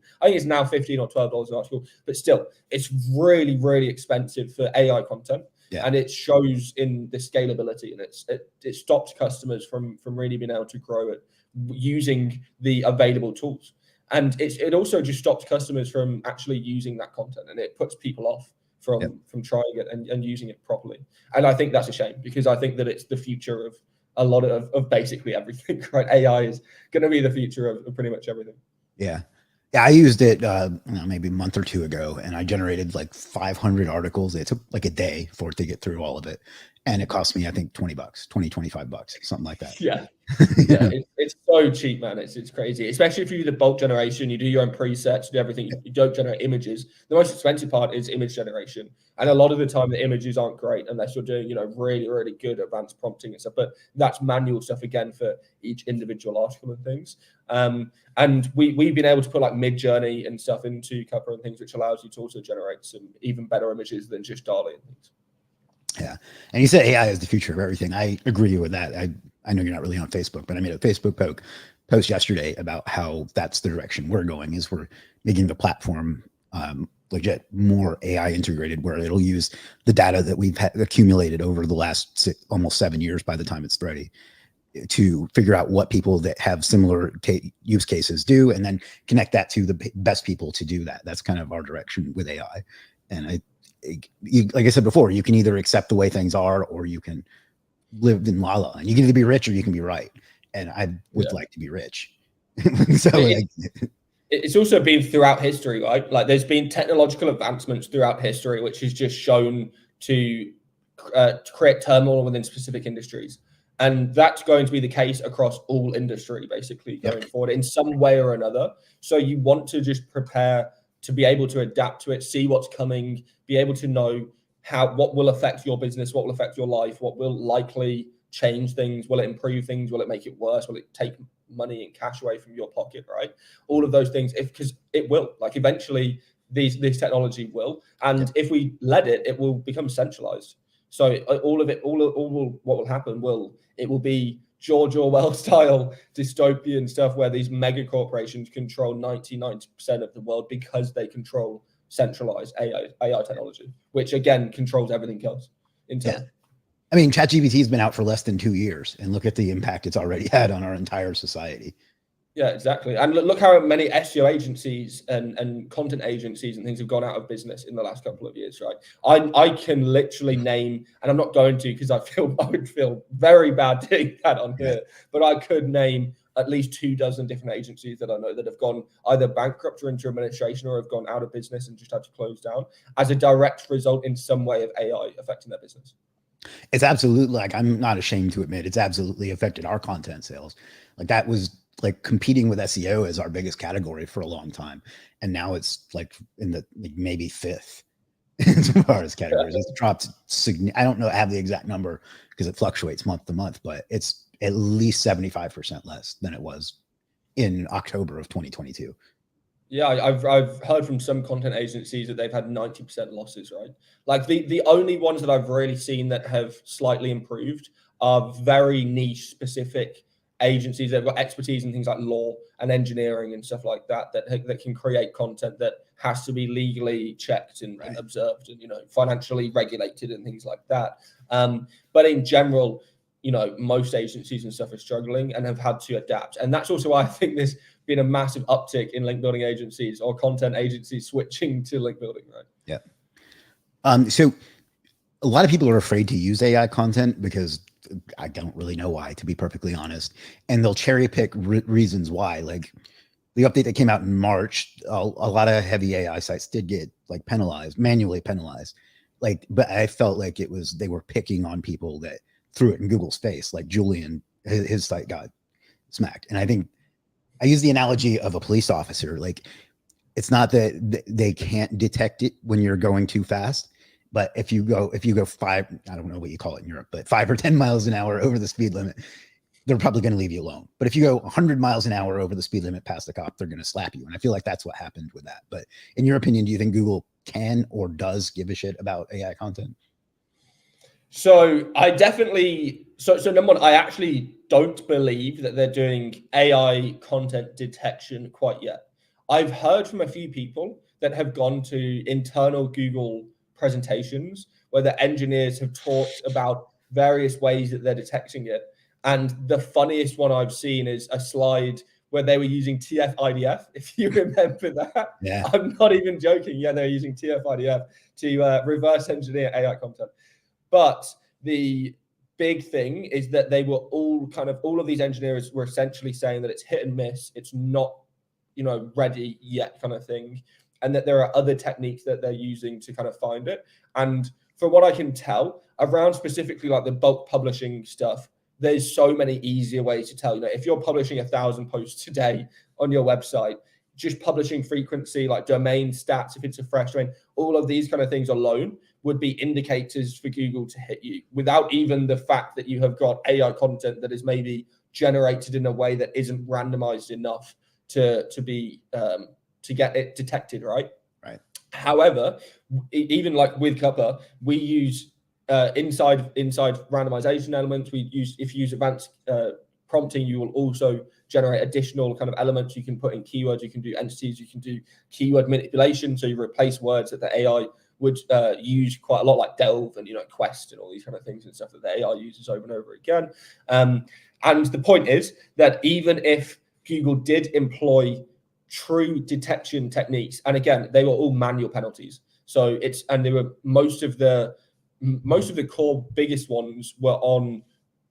[SPEAKER 2] now $15 or $12 an article, but still, it's really, really expensive for AI content. Yeah. And it shows in the scalability, and it stops customers from really being able to grow it using the available tools. And it also just stops customers from actually using that content, and it puts people off from trying it and using it properly. And I think that's a shame, because I think that it's the future of a lot of basically everything, right? AI is going to be the future of pretty much everything.
[SPEAKER 1] Yeah. Yeah, I used it maybe a month or two ago, and I generated like 500 articles. It took like a day for it to get through all of it. And it cost me, I think, $20, $25, something like that.
[SPEAKER 2] Yeah. Yeah, it's so cheap, man. It's crazy, especially if you do the bulk generation, you do your own presets, you do everything. You don't generate images. The most expensive part is image generation, and a lot of the time the images aren't great unless you're doing really, really good advanced prompting and stuff. But that's manual stuff again for each individual article and things. And we've been able to put like mid-journey and stuff into Cuppa and things, which allows you to also generate some even better images than just DALL-E and things.
[SPEAKER 1] Yeah. And you said AI is the future of everything. I agree with that. I know you're not really on Facebook, but I made a Facebook post yesterday about how that's the direction we're going, is we're making the platform legit more AI integrated, where it'll use the data that we've accumulated over the last almost 7 years by the time it's ready, to figure out what people that have similar use cases do, and then connect that to the best people to do that. That's kind of our direction with AI. And like I said before, you can either accept the way things are, or you can live in la la, and you can either be rich or you can be right. And I would like to be rich. So
[SPEAKER 2] it's also been throughout history, right? Like there's been technological advancements throughout history, which has just shown to create turmoil within specific industries. And that's going to be the case across all industry, basically, going forward in some way or another. So you want to just prepare to be able to adapt to it, see what's coming, be able to know what will affect your business, what will affect your life, what will likely change things, will it improve things, will it make it worse, will it take money and cash away from your pocket, right? All of those things, because it will, like eventually this technology will, and if we let it, it will become centralized. So all what will happen will be George Orwell style dystopian stuff where these mega corporations control 99% of the world because they control centralized AI technology, which again controls everything else in turn.
[SPEAKER 1] I mean, ChatGPT has been out for less than 2 years, and look at the impact it's already had on our entire society.
[SPEAKER 2] Yeah, exactly. And look how many SEO agencies and content agencies and things have gone out of business in the last couple of years, right? I can literally name, and I'm not going to because I would feel very bad doing that on here, but I could name at least 24 different agencies that I know that have gone either bankrupt or into administration or have gone out of business and just had to close down as a direct result in some way of AI affecting their business.
[SPEAKER 1] It's absolutely, like, I'm not ashamed to admit, it's absolutely affected our content sales. Like that was like competing with SEO as our biggest category for a long time. And now it's like in the maybe 5th as far as categories. It's dropped. I don't know, I have the exact number because it fluctuates month to month, but it's at least 75% less than it was in October of 2022.
[SPEAKER 2] Yeah, I've heard from some content agencies that they've had 90% losses, right? Like the only ones that I've really seen that have slightly improved are very niche specific agencies that have got expertise in things like law and engineering and stuff like that can create content that has to be legally checked and observed and, you know, financially regulated and things like that. But in general, you know, most agencies and stuff are struggling and have had to adapt. And that's also why I think there's been a massive uptick in link building agencies or content agencies switching to link building, right?
[SPEAKER 1] Yeah. So a lot of people are afraid to use AI content because I don't really know why, to be perfectly honest. And they'll cherry pick reasons why. Like the update that came out in March, a lot of heavy AI sites did get like penalized, manually penalized. Like, but I felt like they were picking on people that threw it in Google's face. Like Julian, his site got smacked. And I think I use the analogy of a police officer. Like, it's not that they can't detect it when you're going too fast, but if you go 5, I don't know what you call it in Europe, but 5 or 10 miles an hour over the speed limit, they're probably going to leave you alone. But if you go 100 miles an hour over the speed limit past the cop, they're going to slap you. And I feel like that's what happened with that. But in your opinion, do you think Google can or does give a shit about AI content?
[SPEAKER 2] So I definitely, so number one, I actually don't believe that they're doing AI content detection quite yet. I've heard from a few people that have gone to internal Google presentations where the engineers have talked about various ways that they're detecting it. And the funniest one I've seen is a slide where they were using TF-IDF, if you remember that.
[SPEAKER 1] Yeah.
[SPEAKER 2] I'm not even joking. Yeah, they're using TF-IDF to reverse engineer AI content. But the big thing is that they were all of these engineers were essentially saying that it's hit and miss. It's not, you know, ready yet kind of thing. And that there are other techniques that they're using to kind of find it. And from what I can tell, around specifically like the bulk publishing stuff, there's so many easier ways to tell. You know, if you're publishing 1,000 posts today on your website, just publishing frequency, like domain stats, if it's a fresh domain, all of these kind of things alone would be indicators for Google to hit you without even the fact that you have got AI content that is maybe generated in a way that isn't randomized enough to get it detected, right?
[SPEAKER 1] Right.
[SPEAKER 2] However, even like with Cuppa, we use inside randomization elements. If you use advanced prompting, you will also generate additional kind of elements. You can put in keywords, you can do entities, you can do keyword manipulation. So you replace words that the AI would use quite a lot, like delve and, you know, quest and all these kind of things and stuff that the AI uses over and over again. And the point is that even if Google did employ true detection techniques, and again, they were all manual penalties. So they were most of the core biggest ones were on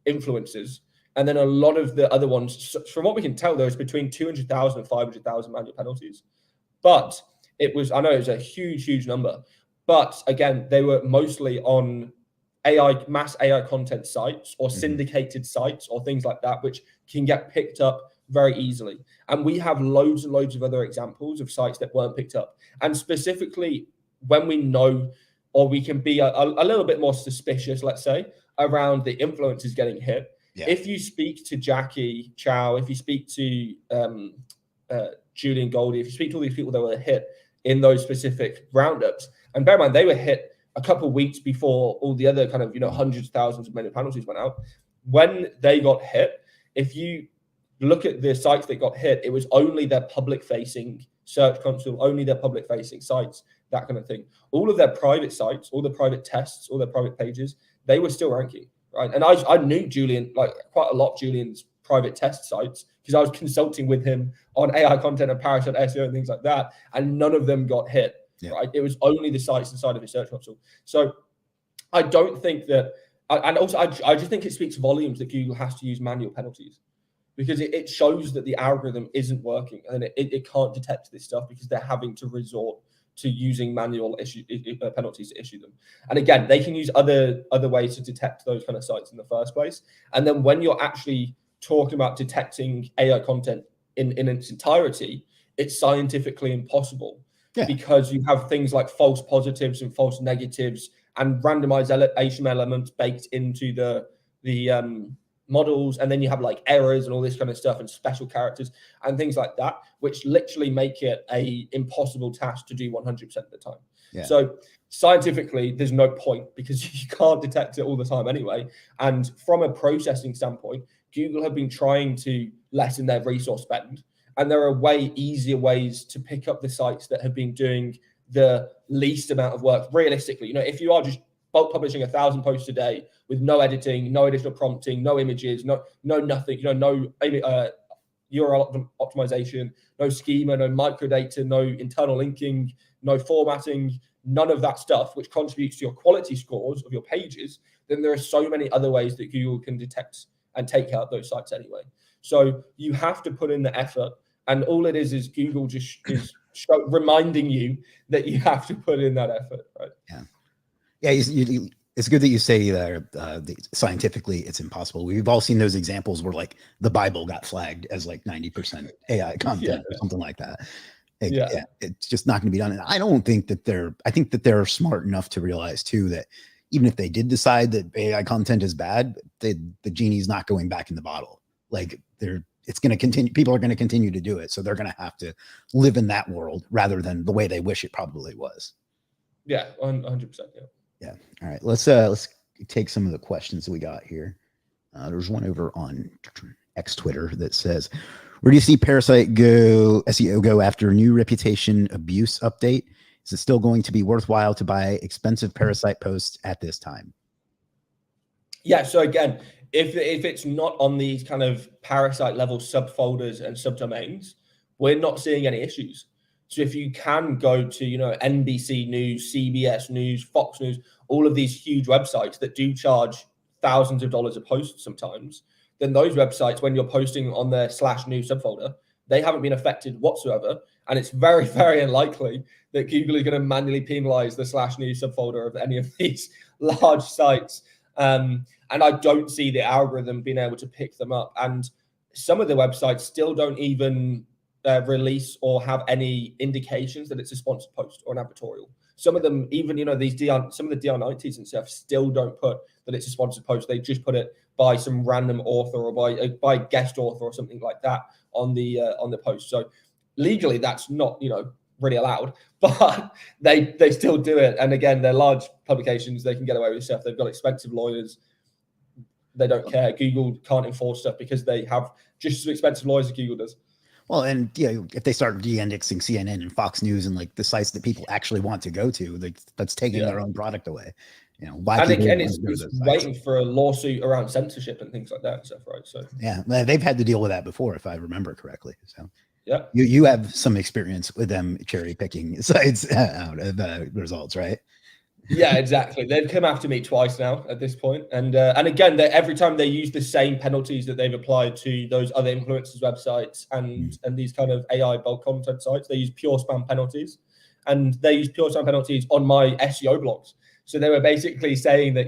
[SPEAKER 2] influencers. And then a lot of the other ones, from what we can tell, there's between 200,000 and 500,000 manual penalties. But I know it was a huge number. But again, they were mostly on mass AI content sites or syndicated sites or things like that, which can get picked up very easily. And we have loads and loads of other examples of sites that weren't picked up. And specifically when we know, or we can be a little bit more suspicious, let's say, around the influencers getting hit. Yeah. If you speak to Jackie Chow, if you speak to Julian Goldie, if you speak to all these people that were hit in those specific roundups, and bear in mind, they were hit a couple of weeks before all the other kind of, hundreds of thousands of manual penalties went out. When they got hit, if you look at the sites that got hit, it was only their public-facing Search Console, only their public-facing sites, that kind of thing. All of their private sites, all the private tests, all their private pages, they were still ranking, right? And I knew Julian, like quite a lot, Julian's private test sites, because I was consulting with him on AI content and Parasite SEO and things like that, and none of them got hit. Yeah. Right? It was only the sites inside of his Search Console. So I don't think that, and also I just think it speaks volumes that Google has to use manual penalties, because it shows that the algorithm isn't working and it can't detect this stuff because they're having to resort to using manual penalties to issue them. And again, they can use other ways to detect those kind of sites in the first place. And then when you're actually talking about detecting AI content in its entirety, it's scientifically impossible. Yeah. Because you have things like false positives and false negatives and randomized HTML elements baked into the models, and then you have like errors and all this kind of stuff and special characters and things like that, which literally make it a impossible task to do 100% of the time. Yeah. So scientifically, there's no point because you can't detect it all the time anyway. And from a processing standpoint, Google have been trying to lessen their resource spend. And there are way easier ways to pick up the sites that have been doing the least amount of work. Realistically, if you are just bulk publishing 1,000 posts a day with no editing, no additional prompting, no images, no nothing, no URL optimization, no schema, no microdata, no internal linking, no formatting, none of that stuff, which contributes to your quality scores of your pages, then there are so many other ways that Google can detect and take out those sites anyway. So you have to put in the effort, and all it is Google just is reminding you that you have to put in that effort, right?
[SPEAKER 1] Yeah. Yeah, it's good that you say that scientifically it's impossible. We've all seen those examples where like the Bible got flagged as like 90% AI content or something like that. It's just not going to be done. And I don't think that I think that they're smart enough to realize too that even if they did decide that AI content is bad, the genie's not going back in the bottle. Like it's going to continue. People are going to continue to do it. So they're going to have to live in that world rather than the way they wish it probably was.
[SPEAKER 2] Yeah, 100%. Yeah.
[SPEAKER 1] Yeah. All right. Let's take some of the questions that we got here. There's one over on X Twitter that says, where do you see Parasite SEO go after new reputation abuse update? Is it still going to be worthwhile to buy expensive Parasite posts at this time?
[SPEAKER 2] Yeah. So again, if it's not on these kind of Parasite level subfolders and subdomains, we're not seeing any issues. So if you can go to, NBC News, CBS News, Fox News, all of these huge websites that do charge thousands of dollars a post sometimes, then those websites, when you're posting on their /news subfolder, they haven't been affected whatsoever. And it's very, very unlikely that Google is going to manually penalize the /news subfolder of any of these large sites. And I don't see the algorithm being able to pick them up. And some of the websites still don't even release or have any indications that it's a sponsored post or an advertorial. Some of them, even some of the DR90s and stuff, still don't put that it's a sponsored post. They just put it by some random author or by guest author or something like that on the post. So legally, that's not really allowed, but they still do it. And again, they're large publications; they can get away with stuff. They've got expensive lawyers. They don't care. Google can't enforce stuff because they have just as expensive lawyers as Google does.
[SPEAKER 1] Well, and if they start de-indexing CNN and Fox News and like the sites that people actually want to go to, like that's taking their own product away. Why?
[SPEAKER 2] And it's waiting for a lawsuit around censorship and things like that and stuff, right? So
[SPEAKER 1] yeah, they've had to deal with that before, if I remember correctly. So
[SPEAKER 2] yeah,
[SPEAKER 1] you have some experience with them cherry picking sites out of results, right?
[SPEAKER 2] Yeah, exactly. They've come after me twice now at this point, and again, every time they use the same penalties that they've applied to those other influencers' websites and these kind of AI bulk content sites. They use pure spam penalties, and they use pure spam penalties on my SEO blogs. So they were basically saying that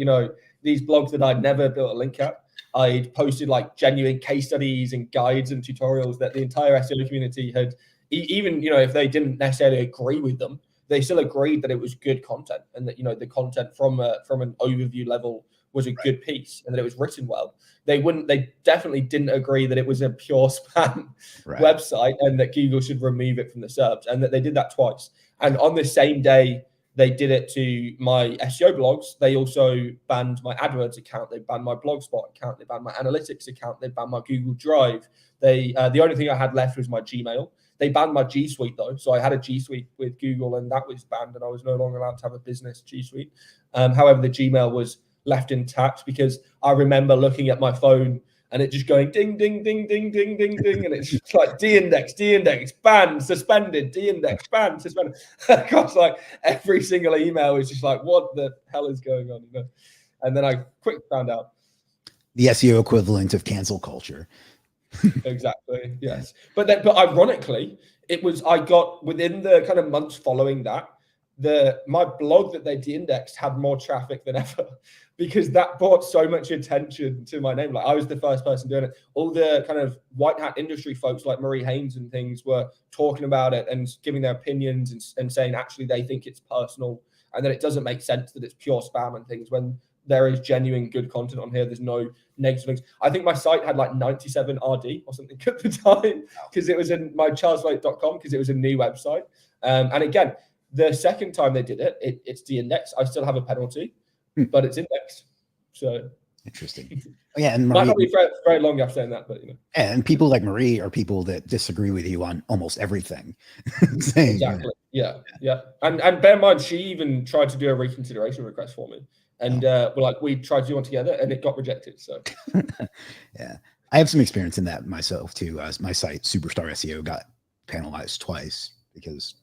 [SPEAKER 2] these blogs that I'd never built a link at, I'd posted like genuine case studies and guides and tutorials that the entire SEO community had, even if they didn't necessarily agree with them, they still agreed that it was good content and that the content from an overview level was a good piece and that it was written well. They definitely didn't agree that it was a pure spam website and that Google should remove it from the SERPs, and that they did that twice. And on the same day they did it to my SEO blogs, they also banned my AdWords account, they banned my Blogspot account, they banned my analytics account, they banned my Google Drive. The only thing I had left was my Gmail. They banned my G Suite though, so I had a G Suite with Google, and that was banned, and I was no longer allowed to have a business G Suite. However, the Gmail was left intact because I remember looking at my phone and it just going ding, ding, ding, ding, ding, ding, ding, and it's just like de-index, banned, suspended, de-index, banned, suspended. Across like every single email was just like, what the hell is going on? And then I quickly found out
[SPEAKER 1] the SEO equivalent of cancel culture.
[SPEAKER 2] Exactly. Yes. But ironically, I got within the kind of months following that, my blog that they de-indexed had more traffic than ever because that brought so much attention to my name. Like I was the first person doing it. All the kind of white hat industry folks like Marie Haynes and things were talking about it and giving their opinions and saying actually they think it's personal and that it doesn't make sense that it's pure spam and things when there is genuine good content on here. There's no negative links. I think my site had like 97 RD or something at the time because it was in my charlesfloate.com because it was a new website. And again, the second time they did it, it's de-indexed. I still have a penalty, but it's indexed. So
[SPEAKER 1] interesting. Yeah, and Marie,
[SPEAKER 2] might not be very, very long after saying that, but
[SPEAKER 1] And people like Marie are people that disagree with you on almost everything.
[SPEAKER 2] Exactly. Yeah. And bear in mind, she even tried to do a reconsideration request for me. And we tried to do one together and it got rejected. So
[SPEAKER 1] yeah, I have some experience in that myself too. My site Superstar SEO got penalized twice because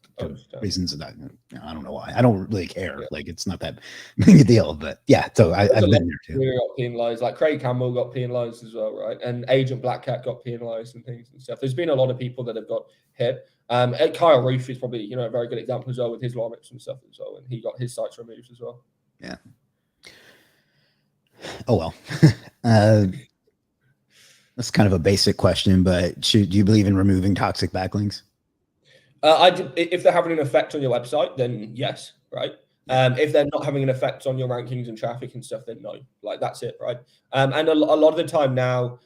[SPEAKER 1] reasons that I don't know why. I don't really care. Yeah. Like it's not that big a deal, but yeah. So I've been there too.
[SPEAKER 2] We got penalized. Like Craig Campbell got penalized as well, right? And Agent Black Cat got penalized and things and stuff. There's been a lot of people that have got hit. Kyle Roof is probably a very good example as well with his Lomix and stuff as well, and he got his sites removed as well.
[SPEAKER 1] Yeah. Oh well. That's kind of a basic question, but do you believe in removing toxic backlinks?
[SPEAKER 2] If they're having an effect on your website, then yes, right? If they're not having an effect on your rankings and traffic and stuff, then no. Like that's it, right? And a lot of the time now,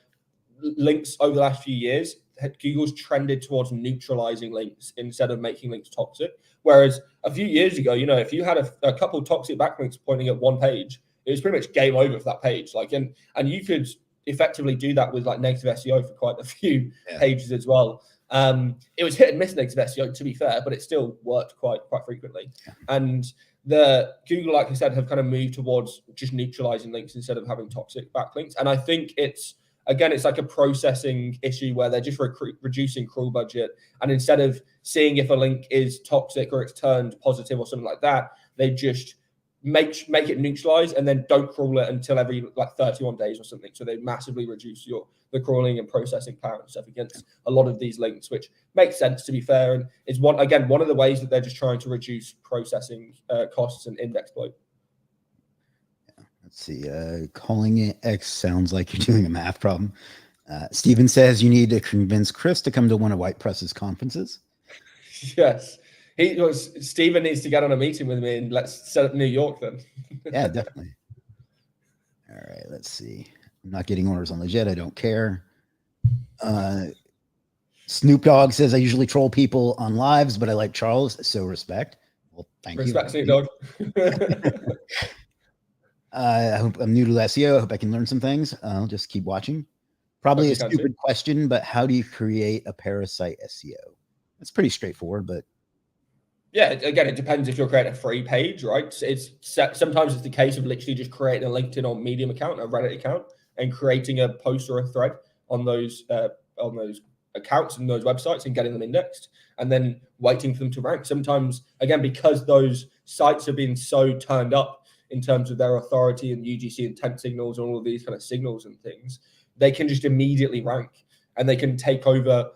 [SPEAKER 2] links over the last few years, Google's trended towards neutralizing links instead of making links toxic. Whereas a few years ago, if you had a couple of toxic backlinks pointing at one page, it was pretty much game over for that page. Like, and you could effectively do that with like negative SEO for quite a few pages as well. It was hit and miss negative SEO, to be fair, but it still worked quite frequently. And the Google, like I said, have kind of moved towards just neutralizing links instead of having toxic backlinks. And I think it's like a processing issue where they're just reducing crawl budget. And instead of seeing if a link is toxic or it's turned positive or something like that, they just make it neutralize and then don't crawl it until every like 31 days or something. So they massively reduce the crawling and processing power and stuff against a lot of these links, which makes sense, to be fair. And is one of the ways that they're just trying to reduce processing costs and index bloat.
[SPEAKER 1] Let's see. Calling it X sounds like you're doing a math problem. Steven says you need to convince Chris to come to one of White Press's conferences.
[SPEAKER 2] Yes. Steven needs to get on a meeting with me and let's set up New York then.
[SPEAKER 1] Yeah, definitely. All right, let's see. I'm not getting orders on legit. I don't care. Snoop Dogg says I usually troll people on lives, but I like Charles, so respect. Well, thank you.
[SPEAKER 2] Respect, Snoop Dogg.
[SPEAKER 1] I hope I'm new to SEO. I hope I can learn some things. I'll just keep watching. Probably a stupid question, but how do you create a Parasite SEO? It's pretty straightforward, but
[SPEAKER 2] yeah, again, it depends if you're creating a free page, right? Sometimes it's the case of literally just creating a LinkedIn or Medium account, a Reddit account, and creating a post or a thread on those accounts and those websites and getting them indexed and then waiting for them to rank. Sometimes, again, because those sites have been so turned up in terms of their authority and UGC intent signals and all of these kind of signals and things, they can just immediately rank and they can take over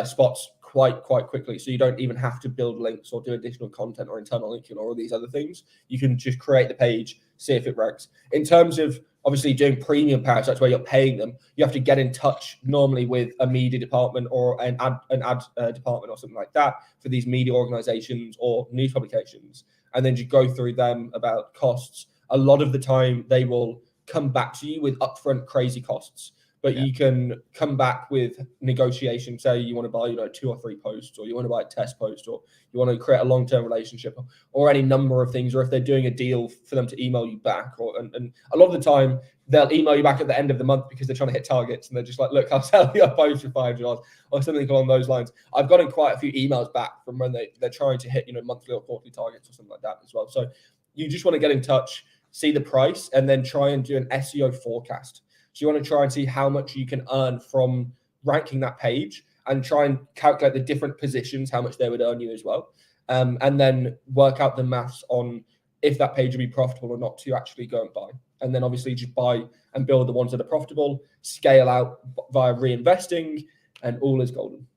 [SPEAKER 2] spots quite quickly. So you don't even have to build links or do additional content or internal linking or all these other things. You can just create the page, see if it ranks. In terms of obviously doing premium parasites where you're paying them, you have to get in touch normally with a media department or an ad department or something like that for these media organizations or news publications, and then you go through them about costs. A lot of the time they will come back to you with upfront crazy costs, but you can come back with negotiation. Say you want to buy, 2 or 3 posts, or you want to buy a test post, or you want to create a long-term relationship, or any number of things, or if they're doing a deal for them to email you back, and a lot of the time they'll email you back at the end of the month because they're trying to hit targets, and they're just like, look, I'll sell you a post for $5 or something along those lines. I've gotten quite a few emails back from when they're trying to hit, monthly or quarterly targets or something like that as well. So you just want to get in touch, see the price, and then try and do an SEO forecast. So you want to try and see how much you can earn from ranking that page and try and calculate the different positions, how much they would earn you as well. And then work out the maths on if that page would be profitable or not to actually go and buy. And then obviously just buy and build the ones that are profitable, scale out via reinvesting, and all is golden.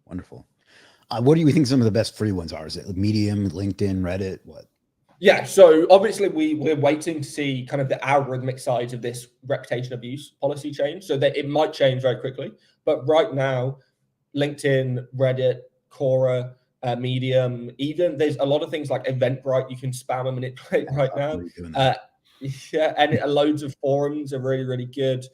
[SPEAKER 1] Wonderful. What do you think some of the best free ones are? Is it Medium, LinkedIn, Reddit? What?
[SPEAKER 2] Yeah, so obviously we're waiting to see kind of the algorithmic side of this reputation abuse policy change, so that it might change very quickly. But right now, LinkedIn, Reddit, Quora, Medium, even there's a lot of things like Eventbrite you can spam and manipulate right now. Yeah, and loads of forums are really good.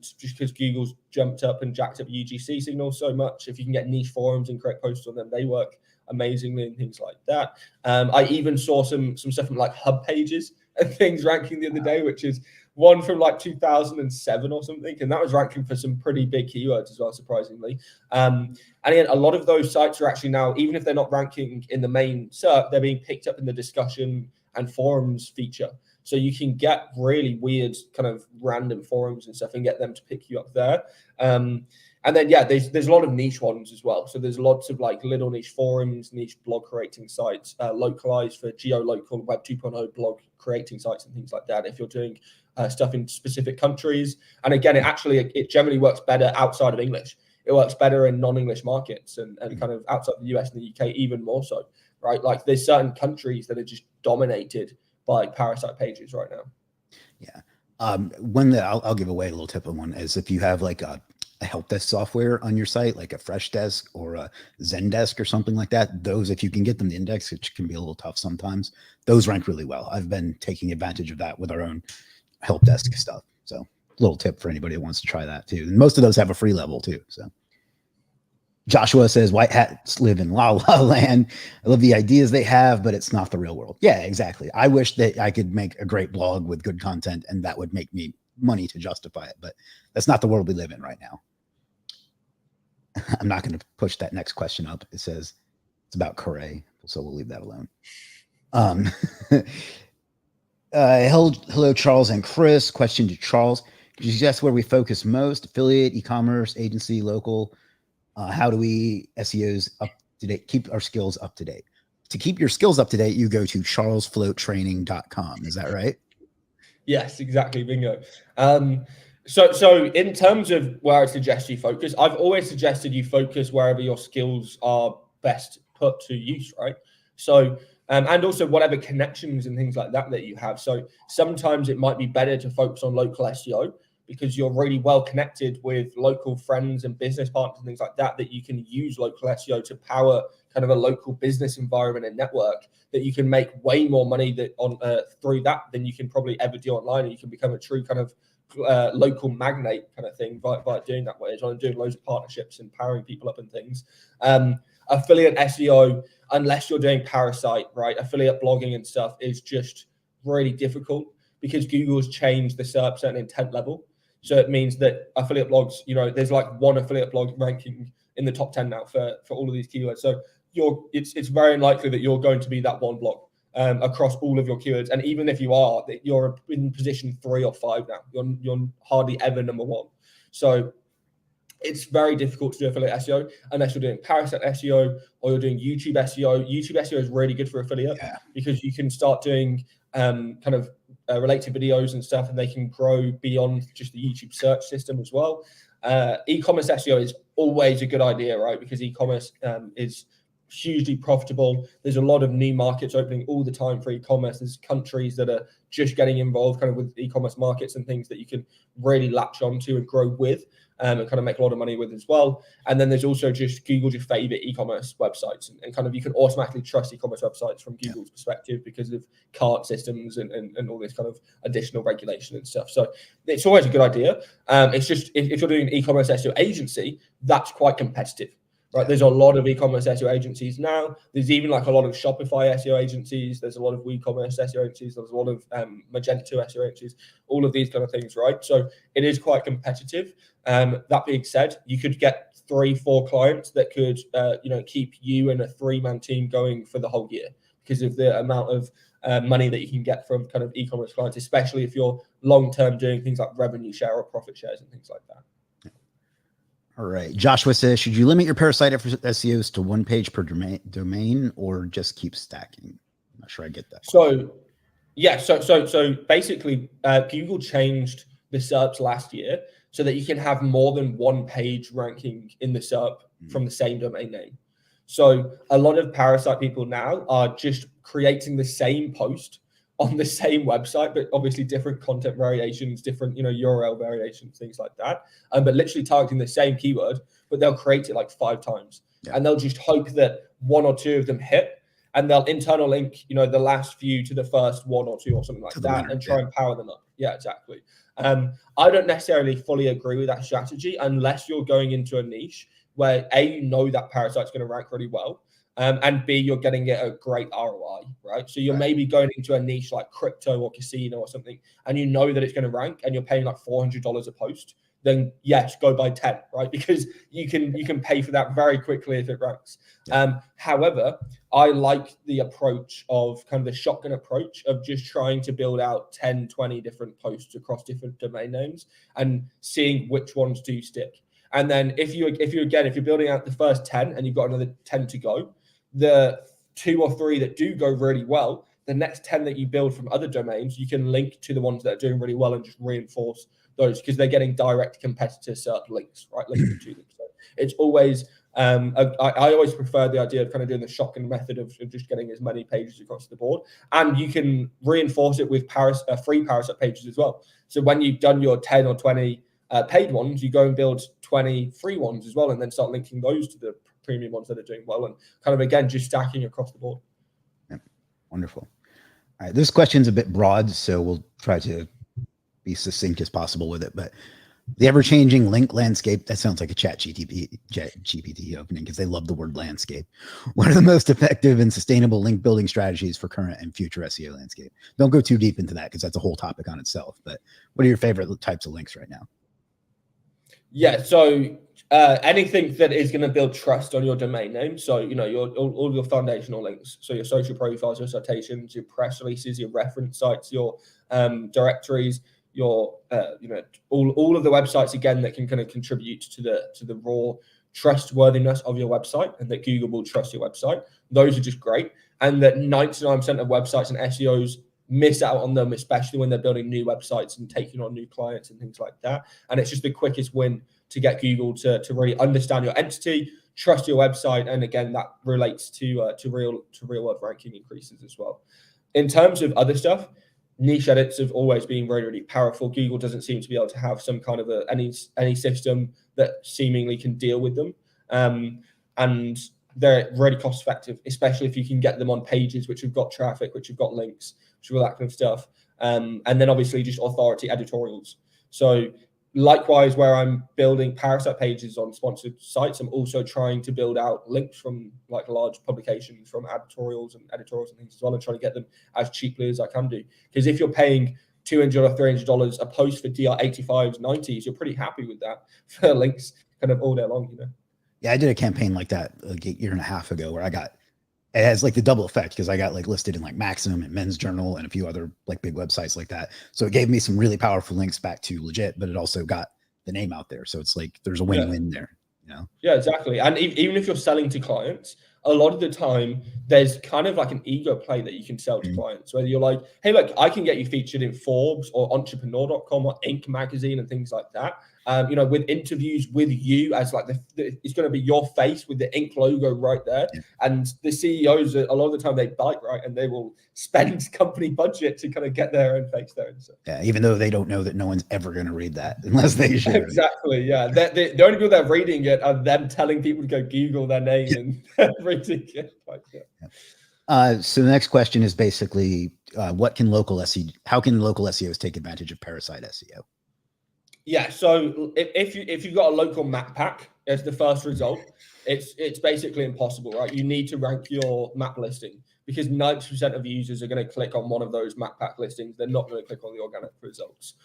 [SPEAKER 2] Just because Google's jumped up and jacked up UGC signals so much, if you can get niche forums and create posts on them, they work amazingly and things like that. I even saw some stuff from like hub pages and things ranking the other day, which is one from like 2007 or something, and that was ranking for some pretty big keywords as well, surprisingly. And again, a lot of those sites are actually now, even if they're not ranking in the main SERP, they're being picked up in the discussion and forums feature. So you can get really weird kind of random forums and stuff and get them to pick you up there. And then, yeah, there's a lot of niche ones as well. So there's lots of like little niche forums, niche blog creating sites, localized for geo-local Web 2.0 blog creating sites and things like that. If you're doing stuff in specific countries. And again, it generally works better outside of English. It works better in non-English markets and kind of outside the US and the UK even more so, right? Like there's certain countries that are just dominated by parasite pages right now.
[SPEAKER 1] Yeah. I'll give away a little tip on one is if you have like a help desk software on your site, like a Freshdesk or a Zendesk or something like that, those, if you can get them to index, which can be a little tough sometimes, those rank really well. I've been taking advantage of that with our own help desk stuff. So little tip for anybody that wants to try that too. And most of those have a free level too. So Joshua says white hats live in la la land. I love the ideas they have, but it's not the real world. Yeah, exactly. I wish that I could make a great blog with good content and that would make me money to justify it, but that's not the world we live in right now. I'm not going to push that next question up. It says it's about Corey, so we'll leave that alone. Hello, Charles and Chris. Question to Charles. Could you suggest where we focus most? Affiliate, e-commerce, agency, local? How do we SEOs up to date, keep our skills up to date? To keep your skills up to date, you go to charlesfloattraining.com. Is that right?
[SPEAKER 2] Yes, exactly. Bingo. So in terms of where I suggest you focus, I've always suggested you focus wherever your skills are best put to use, right? So, and also whatever connections and things like that you have. So sometimes it might be better to focus on local SEO because you're really well connected with local friends and business partners and things like that you can use local SEO to power kind of a local business environment and network that you can make way more money through that than you can probably ever do online. And you can become a true kind of local magnate kind of thing by doing that way, as well as doing loads of partnerships and powering people up and things. Affiliate SEO, unless you're doing Parasite, right? Affiliate blogging and stuff is just really difficult because Google's changed the SERP and intent level. So it means that affiliate blogs, there's like one affiliate blog ranking in the top 10 now for all of these keywords. So it's very unlikely that you're going to be that one blog across all of your keywords. And even if you are, you're in position 3 or 5 now. You're hardly ever number 1. So it's very difficult to do affiliate SEO unless you're doing Parasite SEO or you're doing YouTube SEO. YouTube SEO is really good for affiliate because you can start doing kind of related videos and stuff, and they can grow beyond just the YouTube search system as well. E-commerce SEO is always a good idea, right? Because e-commerce is hugely profitable. There's a lot of new markets opening all the time for e-commerce. There's countries that are just getting involved kind of with e-commerce markets and things that you can really latch onto and grow with and kind of make a lot of money with as well. And then there's also just Google's your favorite e-commerce websites, and kind of you can automatically trust e-commerce websites from Google's perspective because of cart systems and all this kind of additional regulation and stuff. So it's always a good idea. It's just if you're doing an e-commerce SEO agency, that's quite competitive. Right, there's a lot of e-commerce SEO agencies now. There's even like a lot of Shopify SEO agencies. There's a lot of WooCommerce SEO agencies. There's a lot of Magento SEO agencies. All of these kind of things, right? So it is quite competitive. That being said, you could get 3-4 clients that could, keep you and a 3-man team going for the whole year because of the amount of money that you can get from kind of e-commerce clients, especially if you're long-term doing things like revenue share or profit shares and things like that.
[SPEAKER 1] All right. Joshua says, should you limit your Parasite SEOs to 1 page per domain or just keep stacking? I'm not sure I get that.
[SPEAKER 2] So, yeah. So basically, Google changed the SERPs last year so that you can have more than 1 page ranking in the SERP from the same domain name. So a lot of Parasite people now are just creating the same post on the same website, but obviously different content variations, different, URL variations, things like that. But literally targeting the same keyword, but they'll create it like 5 times. And they'll just hope that 1 or 2 of them hit, and they'll internal link, the last few to the first 1 or 2 or something like that, and try and power them up. Yeah, exactly. I don't necessarily fully agree with that strategy unless you're going into a niche where A, that Parasite's going to rank really well. And B, you're getting it a great ROI, right? So you're maybe going into a niche like crypto or casino or something, and that it's going to rank, and you're paying like $400 a post. Then yes, go buy 10, right? Because you can pay for that very quickly if it ranks. However, I like the approach of kind of the shotgun approach of just trying to build out 10, 20 different posts across different domain names and seeing which ones do stick. And then if you're building out the first 10 and you've got another 10 to go, the 2 or 3 that do go really well, the next 10 that you build from other domains, you can link to the ones that are doing really well and just reinforce those because they're getting direct competitor SERP links, right? Linking to them. So it's always, I always prefer the idea of kind of doing the shotgun method of just getting as many pages across the board. And you can reinforce it with free Parasite pages as well. So when you've done your 10 or 20 paid ones, you go and build 20 free ones as well, and then start linking those to the premium ones that are doing well, and kind of again just stacking across the board.
[SPEAKER 1] Wonderful. All right, this question's a bit broad, so we'll try to be succinct as possible with it. But the ever-changing link landscape, that sounds like a GPT opening because they love the word landscape. What are the most effective and sustainable link building strategies for current and future SEO landscape? Don't go too deep into that because that's a whole topic on itself. But what are your favorite types of links right now?
[SPEAKER 2] Yeah, so anything that is going to build trust on your domain name. So, all your foundational links. So your social profiles, your citations, your press releases, your reference sites, your directories, your, all of the websites, again, that can kind of contribute to the raw trustworthiness of your website and that Google will trust your website. Those are just great. And that 99% of websites and SEOs miss out on them, especially when they're building new websites and taking on new clients and things like that. And it's just the quickest win to get Google to really understand your entity, trust your website, and again, that relates to real world ranking increases as well. In terms of other stuff, niche edits have always been really, really powerful. Google doesn't seem to be able to have some kind of any system that seemingly can deal with them, and they're really cost effective, especially if you can get them on pages which have got traffic, which have got links, which have all that kind of stuff. And then obviously just authority editorials. So likewise, where I'm building Parasite pages on sponsored sites, I'm also trying to build out links from like large publications, from editorials and things as well, and trying to get them as cheaply as I can do. Because if you're paying $200 or $300 a post for DR85s, 90s, you're pretty happy with that for links kind of all day long,
[SPEAKER 1] Yeah, I did a campaign like that like a year and a half ago where it has like the double effect because I got like listed in like Maxim and Men's Journal and a few other like big websites like that. So it gave me some really powerful links back to legit, but it also got the name out there. So it's like there's a
[SPEAKER 2] Yeah.
[SPEAKER 1] win-win there.
[SPEAKER 2] Yeah, exactly. And even if you're selling to clients, a lot of the time there's kind of like an ego play that you can sell to clients, whether you're like, hey, look, I can get you featured in Forbes or entrepreneur.com or Inc. magazine and things like that. With interviews with you as like it's going to be your face with the Inc. logo right there.
[SPEAKER 1] Yeah.
[SPEAKER 2] And the CEOs, a lot of the time they bite, right? And they will spend company budget to kind of get their own face there. And so.
[SPEAKER 1] Yeah, even though they don't know that no one's ever going to read that unless they share it.
[SPEAKER 2] Exactly, yeah. The only people that are reading it are them telling people to go Google their name and reading it.
[SPEAKER 1] So the next question is basically, how can local SEOs take advantage of Parasite SEO?
[SPEAKER 2] Yeah, so if you've got a local map pack as the first result, it's basically impossible, right? You need to rank your map listing because 90% of users are going to click on one of those map pack listings. They're not going to click on the organic results.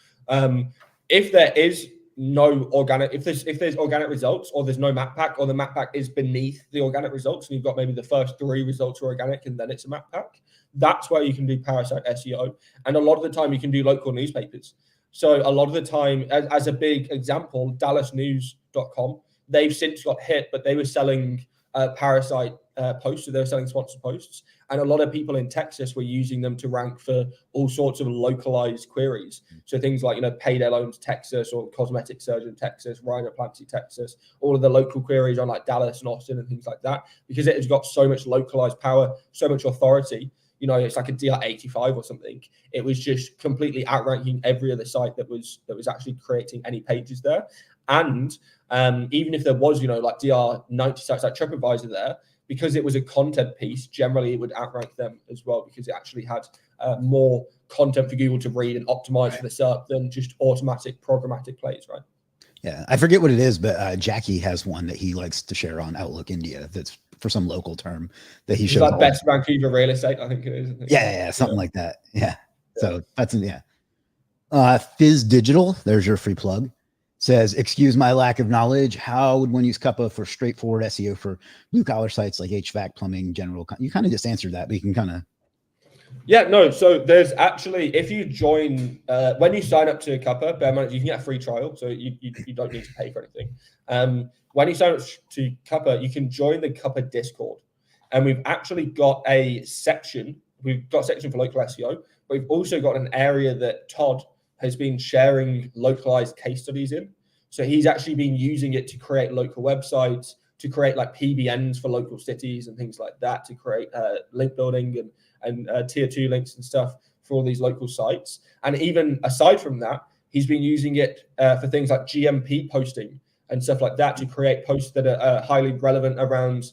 [SPEAKER 2] If there is no organic, if there's organic results or there's no map pack or the map pack is beneath the organic results and you've got maybe the first 3 results are organic and then it's a map pack, that's where you can do Parasite SEO. And a lot of the time you can do local newspapers. So a lot of the time, as a big example, dallasnews.com, they've since got hit, but they were selling Parasite posts, so they were selling sponsored posts. And a lot of people in Texas were using them to rank for all sorts of localized queries. So things like, payday loans Texas or cosmetic surgeon Texas, rhinoplasty Texas, all of the local queries on like Dallas and Austin and things like that, because it has got so much localized power, so much authority. It's like a DR85 or something. It was just completely outranking every other site that was actually creating any pages there. And even if there was, like DR90 sites like TripAdvisor there, because it was a content piece, generally it would outrank them as well because it actually had more content for Google to read and optimize for the SERP than just automatic programmatic plays, right?
[SPEAKER 1] Yeah, I forget what it is, but Jackie has one that he likes to share on Outlook India. That's for some local term that he shows.
[SPEAKER 2] Like best Vancouver real estate, I think it is.
[SPEAKER 1] Yeah, something like that. Yeah. So that's Fizz Digital. There's your free plug. Says, excuse my lack of knowledge. How would one use Cuppa for straightforward SEO for blue collar sites like HVAC, plumbing, general? You kind of just answered that, but you can kind of.
[SPEAKER 2] Yeah, no. So there's actually, if you join, when you sign up to Cuppa, bear in mind you can get a free trial, so you don't need to pay for anything. When you sign up to Cuppa, you can join the Cuppa Discord, and we've actually got a section. We've got a section for local SEO, but we've also got an area that Todd has been sharing localized case studies in. So he's actually been using it to create local websites, to create like PBNs for local cities and things like that, to create link building and tier 2 links and stuff for all these local sites. And even aside from that, he's been using it for things like GMP posting and stuff like that to create posts that are highly relevant around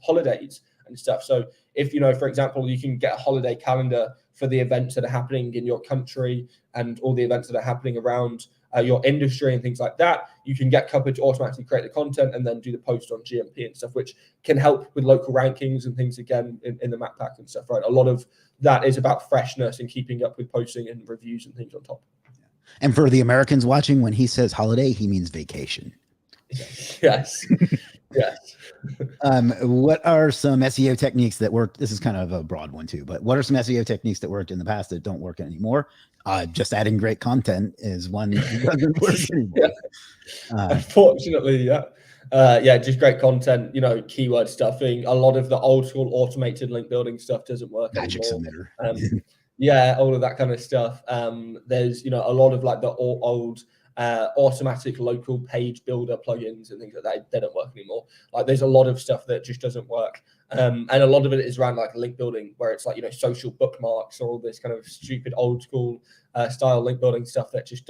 [SPEAKER 2] holidays and stuff. So if, for example, you can get a holiday calendar for the events that are happening in your country and all the events that are happening around your industry and things like that, you can get Cuppa to automatically create the content and then do the post on GMP and stuff, which can help with local rankings and things again in the map pack and stuff, right? A lot of that is about freshness and keeping up with posting and reviews and things on top.
[SPEAKER 1] And for the Americans watching, when he says holiday, he means vacation.
[SPEAKER 2] Yes. Yes.
[SPEAKER 1] What are some SEO techniques that work? This is kind of a broad one too, but what are some SEO techniques that worked in the past that don't work anymore? Just adding great content is one that doesn't work anymore.
[SPEAKER 2] Unfortunately, just great content, keyword stuffing. A lot of the old school automated link building stuff doesn't work
[SPEAKER 1] Magic
[SPEAKER 2] anymore.
[SPEAKER 1] submitter.
[SPEAKER 2] All of that kind of stuff. There's, a lot of like the old automatic local page builder plugins and things like that. They don't work anymore. Like there's a lot of stuff that just doesn't work. And a lot of it is around like link building where it's like, social bookmarks or all this kind of stupid old school style link building stuff that just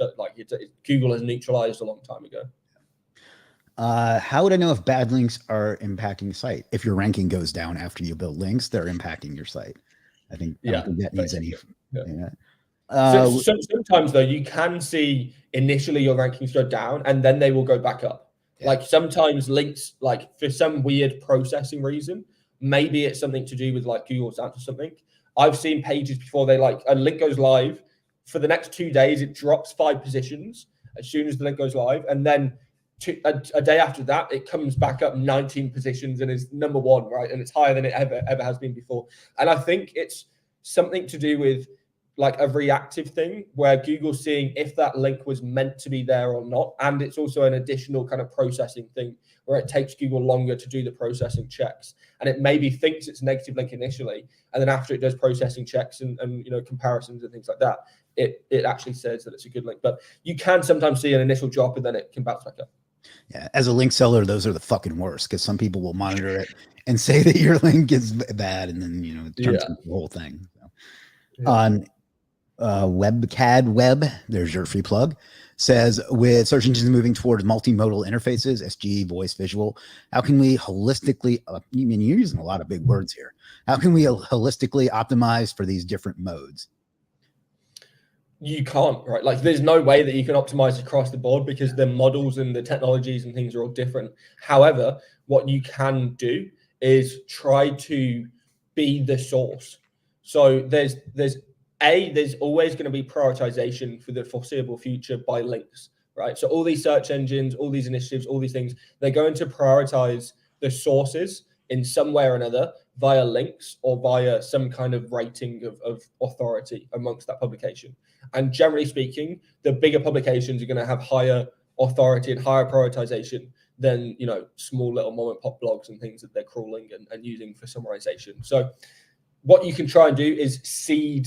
[SPEAKER 2] Google has neutralized a long time ago.
[SPEAKER 1] How would I know if bad links are impacting the site? If your ranking goes down after you build links, they're impacting your site. I don't think that needs any.
[SPEAKER 2] Sometimes though, you can see initially your rankings go down and then they will go back up. Yeah. Like sometimes links, like for some weird processing reason, maybe it's something to do with like Google Stats or something. I've seen pages before a link goes live for the next 2 days, it drops 5 positions as soon as the link goes live. And then a day after that, it comes back up 19 positions and is number 1, right? And it's higher than it ever has been before. And I think it's something to do with like a reactive thing where Google's seeing if that link was meant to be there or not. And it's also an additional kind of processing thing where it takes Google longer to do the processing checks. And it maybe thinks it's a negative link initially. And then after it does processing checks and comparisons and things like that, it actually says that it's a good link. But you can sometimes see an initial drop and then it can bounce back up.
[SPEAKER 1] Yeah. As a link seller, those are the fucking worst because some people will monitor it and say that your link is bad. And then, it turns into the whole thing. So. On WebCAD Web, there's your free plug, says with search engines moving towards multimodal interfaces, SGE, voice, visual, how can we holistically, you're using a lot of big words here. How can we holistically optimize for these different modes?
[SPEAKER 2] You can't, right? Like there's no way that you can optimize across the board because the models and the technologies and things are all different. However, what you can do is try to be the source. So there's always going to be prioritization for the foreseeable future by links, right? So all these search engines, all these initiatives, all these things, they're going to prioritize the sources in some way or another via links or via some kind of rating of authority amongst that publication. And generally speaking, the bigger publications are going to have higher authority and higher prioritization than, small little mom and pop blogs and things that they're crawling and using for summarization. So what you can try and do is seed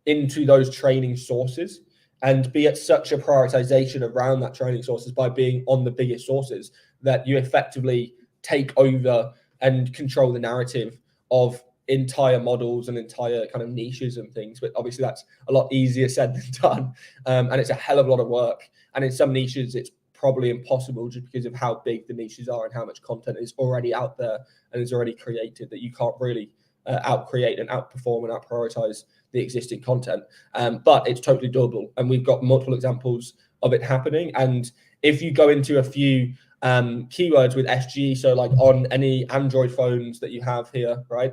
[SPEAKER 2] into those training sources and be at such a prioritization around that training sources by being on the biggest sources that you effectively take over and control the narrative of entire models and entire kind of niches and things. But obviously that's a lot easier said than done. And it's a hell of a lot of work. And in some niches, it's probably impossible just because of how big the niches are and how much content is already out there and is already created that you can't really out-create and outperform and out-prioritize the existing content. But it's totally doable. And we've got multiple examples of it happening. And if you go into a few keywords with SGE, so like on any Android phones that you have here, right?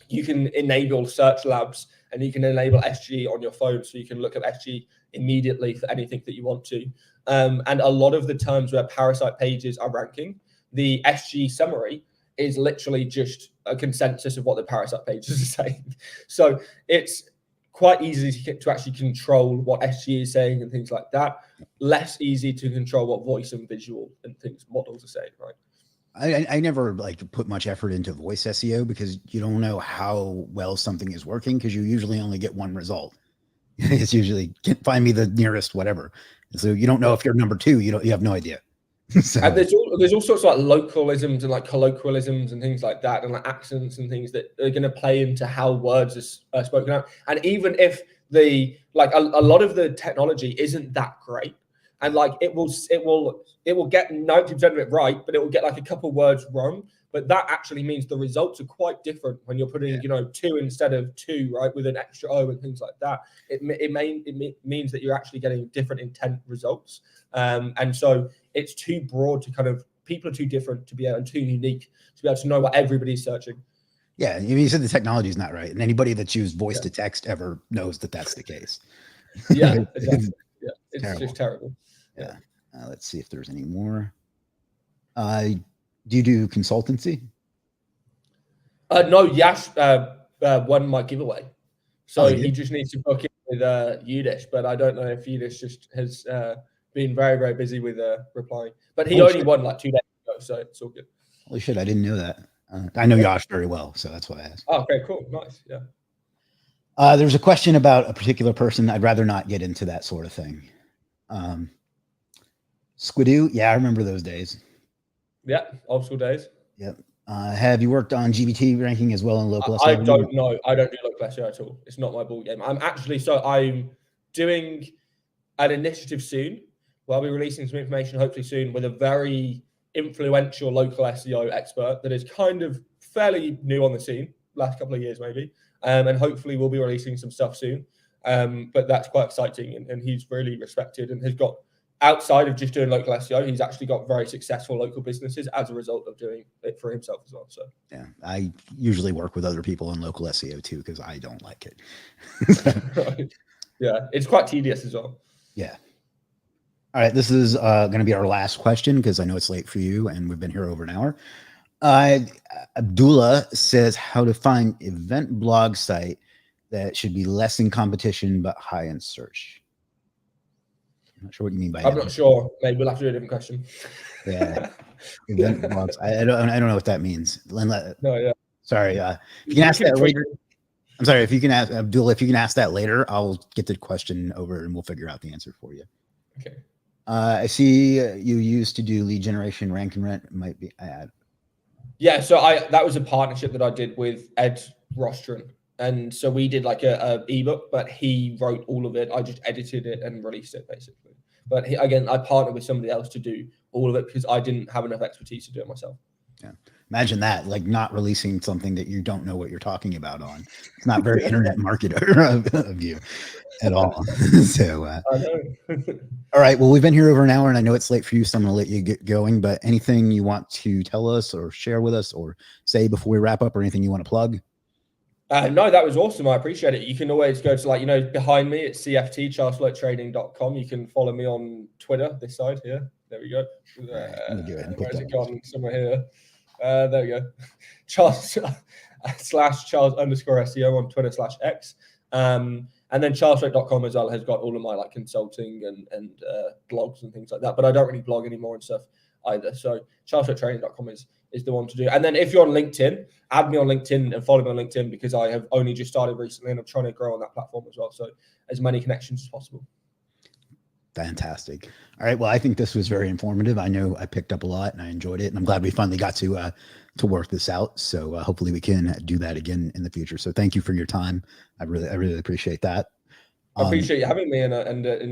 [SPEAKER 2] You can enable search labs and you can enable SGE on your phone. So you can look up SGE immediately for anything that you want to. And a lot of the times where Parasite pages are ranking, the SGE summary is literally just a consensus of what the Parasite pages are saying. So it's quite easy to actually control what SGE is saying and things like that. Less easy to control what voice and visual and things models are saying, right?
[SPEAKER 1] I never put much effort into voice SEO because you don't know how well something is working because you usually only get one result. It's usually find me the nearest whatever. So you don't know if you're number two. You have no idea. So. And
[SPEAKER 2] there's all sorts of like localisms and like colloquialisms and things like that and like accents and things that are going to play into how words are spoken out. And even if a lot of the technology isn't that great, and like it will get 90% of it right, but it will get like a couple words wrong. But that actually means the results are quite different when you're putting, two instead of two, right, with an extra O and things like that. It means that you're actually getting different intent results. And so it's too broad to people are too different to be able, and too unique to be able to know what everybody's searching.
[SPEAKER 1] Yeah, you said the technology is not right, and anybody that's used voice to text ever knows that that's the case.
[SPEAKER 2] Yeah, exactly. Yeah, it's terrible. Just terrible.
[SPEAKER 1] Yeah. Let's see if there's any more. Do you do consultancy?
[SPEAKER 2] No, Yash won my giveaway. So he just needs to book it with Yudish, but I don't know if Yudish just has been very, very busy with replying. But he only won like 2 days ago, so it's all good.
[SPEAKER 1] Holy shit, I didn't know that. I know Yash very well, so that's why I asked.
[SPEAKER 2] Oh, okay, cool. Nice, yeah.
[SPEAKER 1] There's a question about a particular person. I'd rather not get into that sort of thing. Squidoo, yeah, I remember those days.
[SPEAKER 2] Yeah, old school days.
[SPEAKER 1] Yep. Have you worked on GBT ranking as well in local SEO?
[SPEAKER 2] I don't know. I don't do local SEO at all. It's not my ball game. I'm doing an initiative soon where I'll be releasing some information hopefully soon with a very influential local SEO expert that is kind of fairly new on the scene, last couple of years maybe. And hopefully we'll be releasing some stuff soon. But that's quite exciting. And he's really respected and has got, outside of just doing local SEO, he's actually got very successful local businesses as a result of doing it for himself as well. So
[SPEAKER 1] yeah, I usually work with other people in local SEO too because I don't like it.
[SPEAKER 2] Right. Yeah, it's quite tedious as well.
[SPEAKER 1] Yeah. All right, this is going to be our last question because I know it's late for you and we've been here over an hour. Abdullah says how to find event blog site that should be less in competition but high in search. I'm not sure what you mean by
[SPEAKER 2] I'm not sure. Maybe we'll have to do a different question.
[SPEAKER 1] Yeah. Event blogs. I don't know what that means.
[SPEAKER 2] No, yeah.
[SPEAKER 1] Sorry. You can ask that later. I'm sorry, if you can ask Abdul, if you can ask that later, I'll get the question over and we'll figure out the answer for you.
[SPEAKER 2] Okay.
[SPEAKER 1] I see you used to do lead generation, rank and rent. Might be ad.
[SPEAKER 2] Yeah, so that was a partnership that I did with Ed Rostron. And so we did like a ebook, but he wrote all of it. I just edited it and released it basically. But again, I partnered with somebody else to do all of it because I didn't have enough expertise to do it myself.
[SPEAKER 1] Yeah. Imagine that, like not releasing something that you don't know what you're talking about on. It's not very internet marketer of you at all. So,
[SPEAKER 2] I know.
[SPEAKER 1] All right. Well, we've been here over an hour and I know it's late for you, so I'm going to let you get going, but anything you want to tell us or share with us or say before we wrap up or anything you want to plug?
[SPEAKER 2] No, that was awesome. I appreciate it. You can always go to behind me, it's CFT, You can follow me on Twitter, this side here. There we go.
[SPEAKER 1] Let me go ahead and put
[SPEAKER 2] where's
[SPEAKER 1] that
[SPEAKER 2] it gone? Somewhere here. There we go. Charles /Charles_SEO on Twitter /X. And then CharlesFloate.com as well has got all of my like consulting and blogs and things like that. But I don't really blog anymore and stuff either. So CharlesFloateTraining.com is the one to do. And then if you're on LinkedIn, add me on LinkedIn and follow me on LinkedIn because I have only just started recently and I'm trying to grow on that platform as well. So as many connections as possible.
[SPEAKER 1] Fantastic. All right. Well, I think this was very informative. I know I picked up a lot and I enjoyed it, and I'm glad we finally got to work this out. So hopefully we can do that again in the future. So thank you for your time. I really appreciate that.
[SPEAKER 2] I appreciate you having me, and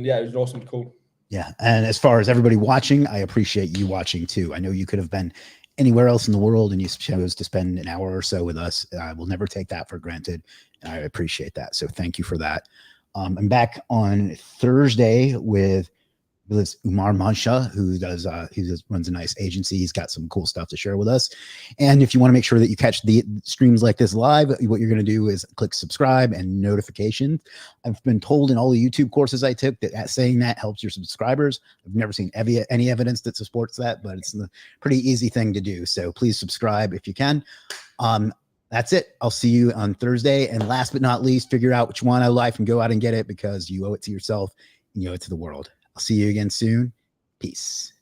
[SPEAKER 2] yeah, it was an awesome call.
[SPEAKER 1] Yeah, and as far as everybody watching, I appreciate you watching too. I know you could have been anywhere else in the world, and you chose to spend an hour or so with us. I will never take that for granted, and I appreciate that. So thank you for that. I'm back on Thursday with Umar Mansha, who runs a nice agency. He's got some cool stuff to share with us. And if you want to make sure that you catch the streams like this live, what you're going to do is click subscribe and notifications. I've been told in all the YouTube courses I took that saying that helps your subscribers. I've never seen any evidence that supports that, but it's a pretty easy thing to do. So please subscribe if you can. That's it. I'll see you on Thursday. And last but not least, figure out what you want out of life and go out and get it because you owe it to yourself and you owe it to the world. I'll see you again soon. Peace.